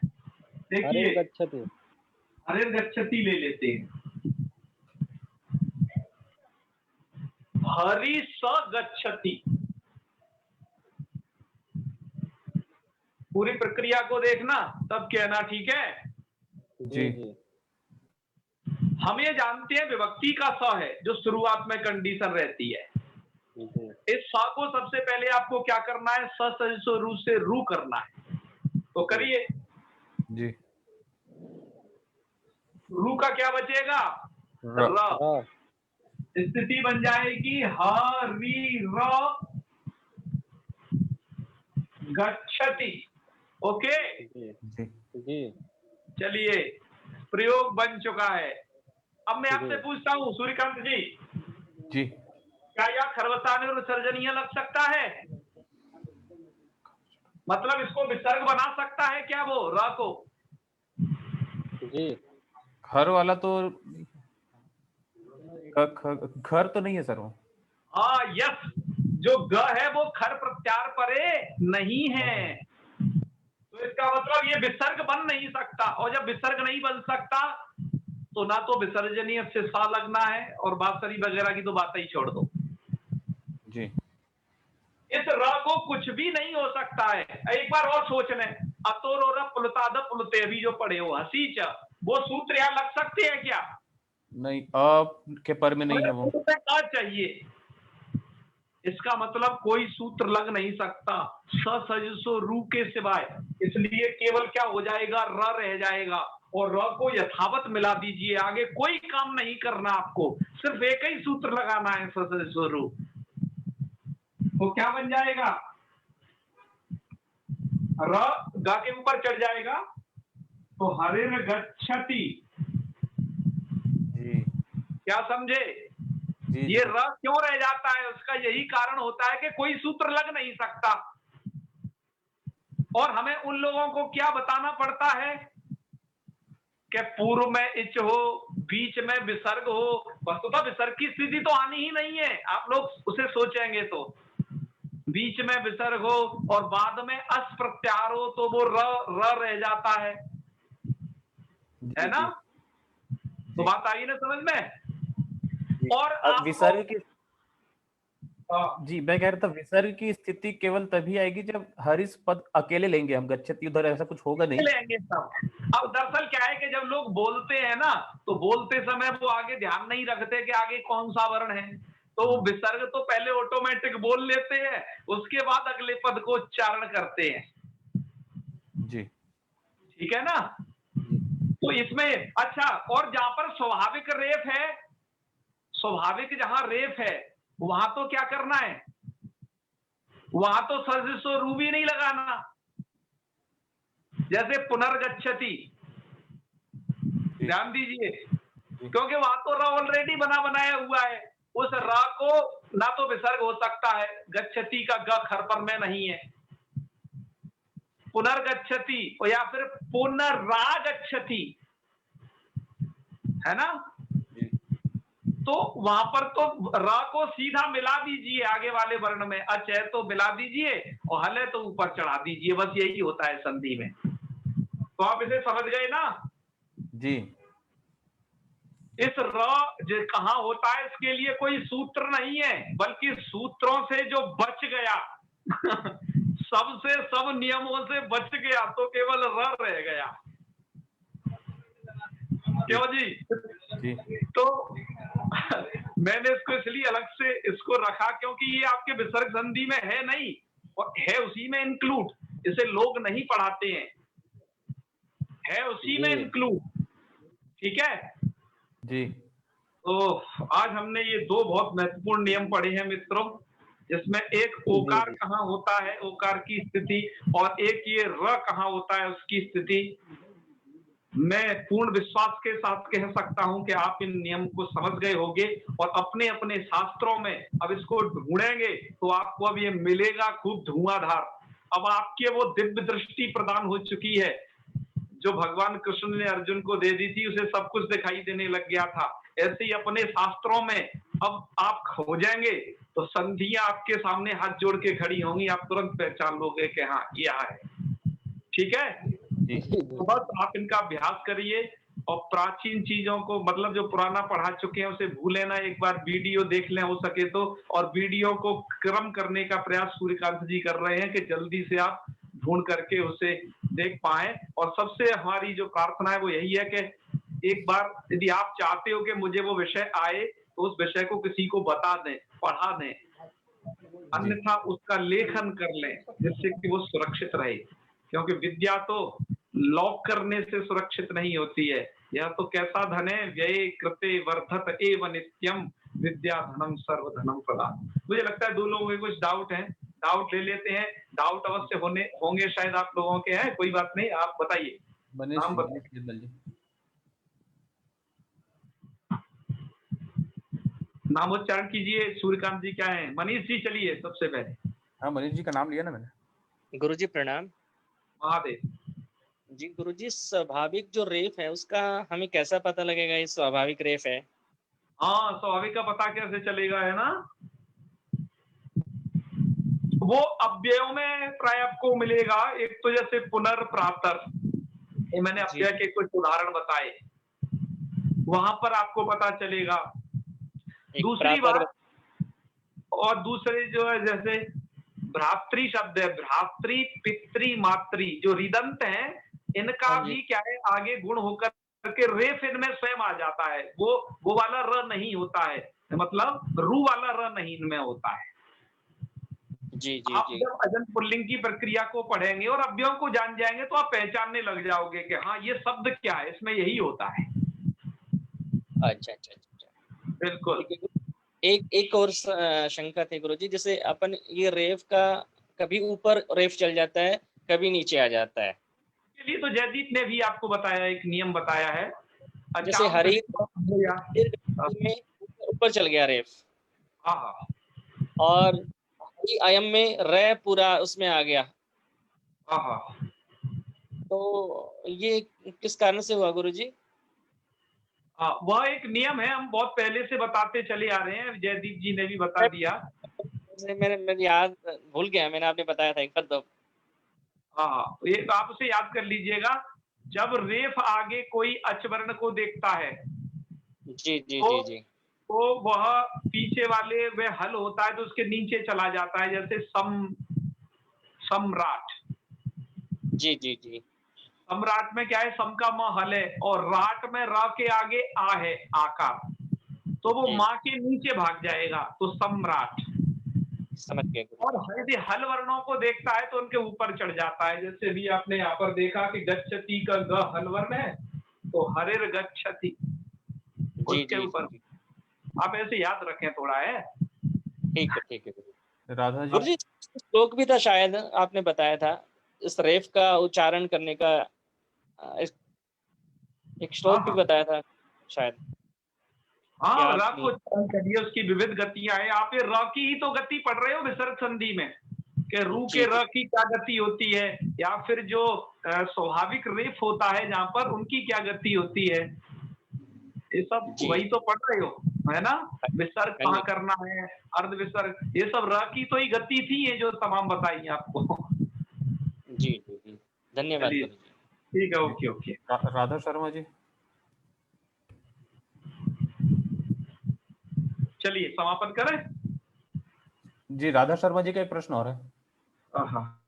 देखिए, हरे गच्छति ले लेते हैं। हरि स गच्छति, पूरी प्रक्रिया को देखना तब कहना, ठीक है जी। हम ये जानते हैं विभक्ति का स है जो शुरुआत में कंडीशन रहती है। इस स को सबसे पहले आपको क्या करना है? स सजो रू से रू करना है, तो करिए जी। रू का क्या बचेगा? र। स्थिति बन जाएगी हरि र गच्छति। ओके जी। चलिए, प्रयोग बन चुका है। अब मैं आपसे पूछता हूँ सूर्यकांत जी, जी, क्या यह खरवसाने और विसर्जनीय लग सकता है? मतलब इसको विसर्ग बना सकता है क्या वो र को? जी खर वाला तो खर तो नहीं है सर वो। हाँ यस, जो ग है वो खर प्रत्यार परे नहीं है, तो इसका मतलब ये विसर्ग बन नहीं सकता, और जब विसर्ग नहीं बन सकता तो ना तो विसर्जनीय से सा लगना है, और बांसुरी वगैरह की तो बात ही छोड़ दो जी। इस र को कुछ भी नहीं हो सकता है। एक बार और सोच लें, अतोर और पुलताद पुलते भी जो पढ़े हो हसीच, वो सूत्र यहाँ लग सकते हैं क्या? नहीं, अ के पर में नहीं है वो। आ चाहिए, इसका मतलब कोई सूत्र लग नहीं सकता स सज सो रू के सिवाय, इसलिए केवल क्या हो जाएगा, र रह जाएगा, और र को यथावत मिला दीजिए, आगे कोई काम नहीं करना आपको, सिर्फ एक ही सूत्र लगाना है, स सज सो रू। तो क्या बन जाएगा, र गा के ऊपर चढ़ जाएगा, तो हरिर गच्छति। जी क्या समझे? जी ये र क्यों रह जाता है, उसका यही कारण होता है कि कोई सूत्र लग नहीं सकता, और हमें उन लोगों को क्या बताना पड़ता है कि पूर्व में इच हो, बीच में विसर्ग हो। वस्तुतः विसर्ग की स्थिति तो आनी ही नहीं है, आप लोग उसे सोचेंगे तो बीच में विसर्ग हो और बाद में अस प्रत्यार हो, तो वो र रह जाता है ना? तो बात आई ना समझ में? और विसर्ग की, जी मैं कह रहा था विसर्ग की स्थिति केवल तभी आएगी जब हरिस पद अकेले लेंगे हम, गच्छति उधर ऐसा कुछ होगा नहीं लेंगे सब। अब दरअसल क्या है कि जब लोग बोलते हैं ना, तो बोलते समय वो आगे ध्यान नहीं रखते कि आगे कौन सा वर्ण है, तो वो विसर्ग तो पहले ऑटोमेटिक बोल लेते हैं, उसके बाद अगले पद को उच्चारण करते हैं। जी ठीक है ना? तो इसमें अच्छा, और जहां पर स्वाभाविक रेफ है, स्वाभाविक जहां रेफ है वहां तो क्या करना है, वहां तो सर्जिसो रू भी नहीं लगाना, जैसे पुनर्गच्छति, ध्यान दीजिए, क्योंकि वहां तो र ऑलरेडी बना बनाया हुआ है, उस र को ना तो विसर्ग हो सकता है, गच्छति का ग खर पर में नहीं है, पुनर्गच्छति या फिर पुनरागच्छति है ना, तो वहां पर तो र को सीधा मिला दीजिए आगे वाले वर्ण में, अच है तो मिला दीजिए और हल है तो ऊपर चढ़ा दीजिए, बस यही होता है संधि में। तो आप इसे समझ गए ना? जी। इस र जो कहां होता है इसके लिए कोई सूत्र नहीं है, बल्कि सूत्रों से जो बच गया सबसे सब नियमों से बच गया तो केवल र रह गया। क्यों जी? तो मैंने इसको इसलिए अलग से इसको रखा क्योंकि ये आपके विसर्ग संधि में है नहीं, और है उसी में इंक्लूड, इसे लोग नहीं पढ़ाते हैं, है उसी में इंक्लूड। ठीक है जी। तो आज हमने ये दो बहुत महत्वपूर्ण नियम पढ़े हैं मित्रों, जिसमें एक ओकार कहाँ होता है, ओकार की स्थिति, और एक ये र कहाँ होता है उसकी स्थिति। मैं पूर्ण विश्वास के साथ कह सकता हूं कि आप इन नियम को समझ गए होंगे और अपने अपने शास्त्रों में अब इसको ढूंढेंगे तो आपको अब ये मिलेगा खूब धुआंधार। अब आपके वो दिव्य दृष्टि प्रदान हो चुकी है जो भगवान कृष्ण ने अर्जुन को दे दी थी, उसे सब कुछ दिखाई देने लग गया था। ऐसे ही अपने शास्त्रों में अब आप खोजेंगे तो संधियां आपके सामने हाथ जोड़ के खड़ी होंगी, आप तुरंत पहचान लोगे कि हाँ यह है। ठीक है, तो बस आप इनका अभ्यास करिए और प्राचीन चीजों को, मतलब जो पुराना पढ़ा चुके हैं उसे भूले ना, एक बार वीडियो देख लें हो सके तो, और वीडियो को क्रम करने का प्रयास सूर्यकांत जी कर रहे हैं कि जल्दी से आप ढूंढ करके उसे देख पाए। और सबसे हमारी जो प्रार्थना है वो यही है कि एक बार यदि आप चाहते हो कि मुझे वो विषय आए तो उस विषय को किसी को बता दें, पढ़ा दें, अन्यथा उसका लेखन कर लें जिससे कि वो सुरक्षित रहे, क्योंकि विद्या तो लॉक करने से सुरक्षित नहीं होती है। यह तो कैसा धन है, व्यय कृते वर्धत एव नित्यम, विद्या धनम सर्वधनम प्रदान। मुझे लगता है दो लोगों के कुछ डाउट हैं, डाउट ले लेते हैं। डाउट अवश्य होंगे शायद आप लोगों के हैं, कोई बात नहीं, आप बताइए। नाम उच्चारण कीजिए। सूर्यकांत जी क्या है? मनीष जी चलिए सबसे पहले। हाँ मनीष जी का नाम लिया ना मैंने। गुरुजी प्रणाम। महादेव। जी गुरुजी, स्वाभाविक जो रेफ है उसका हमें कैसा पता लगेगा ये स्वाभाविक रेफ है? हाँ, स्वाभाविक का पता कैसे चलेगा, है ना? वो अव्ययों में प्राय आपको मिलेगा। एक तो जैसे पुनर्प्रातर, ये मैंने अव्यय के कुछ उदाहरण बताए, वहां पर आपको पता चलेगा। दूसरी बात, और दूसरे जो है जैसे भ्रातृ शब्द है, भ्रातृ पितृ मातृ जो रिदंत है, इनका भी क्या है आगे गुण होकर के रेफ इनमें स्वयं आ जाता है। वो वाला र नहीं होता है, मतलब रू वाला र नहीं इनमें होता है। जी जी आप जी। जब अजंत पुल्लिंग की प्रक्रिया को पढ़ेंगे और अव्ययों को जान जाएंगे तो आप पहचानने लग जाओगे कि हाँ ये शब्द क्या है, इसमें यही होता है। अच्छा अच्छा अच्छा, बिल्कुल। एक और शंका थी गुरुजी, जैसे अपन ये रेफ का कभी ऊपर रेफ चल जाता है, कभी नीचे आ जाता है। के लिए तो जयदीप ने भी आपको बताया, एक नियम बताया है। जैसे हरि में ऊपर चल गया रेफ, हाँ, और हरि अयम में रे पूरा उसमें आ गया, हाँ, तो ये किस कारण से हुआ गुरुजी? वह एक नियम है, हम बहुत पहले से बताते चले आ रहे हैं, जयदीप जी ने भी बता दिया। मेरे याद भूल गया, मैंने आपने बताया था एक बार तो। हाँ, ये आप उसे याद कर लीजिएगा। जब रेफ आगे कोई अचवर्ण को देखता है, जी जी तो, जी जी, तो वह पीछे वाले वह हल होता है तो उसके नीचे चला जाता है, जैसे सम्राट। जी जी जी। सम्राट में क्या है, सम का म हल है, और राट में र के आगे आ है आकार, तो वो माँ के नीचे भाग जाएगा, तो सम्राट। समझ गए। और यदि हल वर्णों को देखता है तो उनके ऊपर चढ़ जाता है। जैसे भी आपने यहाँ पर देखा कि गच्छति का ग हल वर्ण है, तो हरिर गच्छति उसके ऊपर। आप ऐसे याद रखें थोड़ा, है ठीक है ठीक है। राधा जी, गुरुजी श्लोक भी था शायद, आपने बताया था इस रेफ का उच्चारण करने का, एक श्लोक भी बताया था शायद। हाँ, र को उच्चारण करिए, उसकी विविध गतियां हैं। आप ये र की ही तो गति पढ़ रहे हो विसर्ग संधि में, कि रू के र की क्या गति होती है, या फिर जो स्वाभाविक रेफ होता है जहां पर उनकी क्या गति होती है, ये सब वही तो पढ़ रहे हो, है ना? विसर्ग कहाँ करना है, अर्ध विसर्ग, ये सब र की तो ही गति थी, ये जो तमाम बताई आपको। जी जी जी, धन्यवाद गुरुजी। ठीक है, ओके ओके। राधा शर्मा जी, चलिए समापन करें। जी राधा शर्मा जी का एक प्रश्न और है। हाँ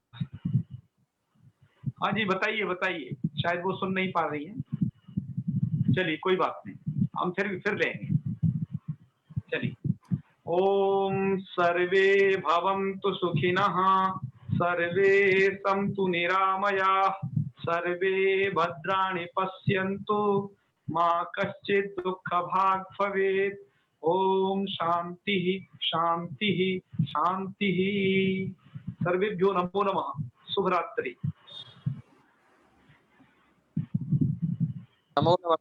जी, बताइए बताइए, शायद वो सुन नहीं पा रही है। चलिए कोई बात नहीं, हम फिर लेंगे। चलिए। ओम सर्वे भवन्तु सुखिनः, सर्वे सन्तु निरामयाः, सर्वे भद्राणि पश्यन्तु, मा कश्चित् दुःखभाग् भवेत्। ओम शांति शांति शांति। सर्वेभ्यो नमो नमः। शुभ रात्रि। नमो नमः।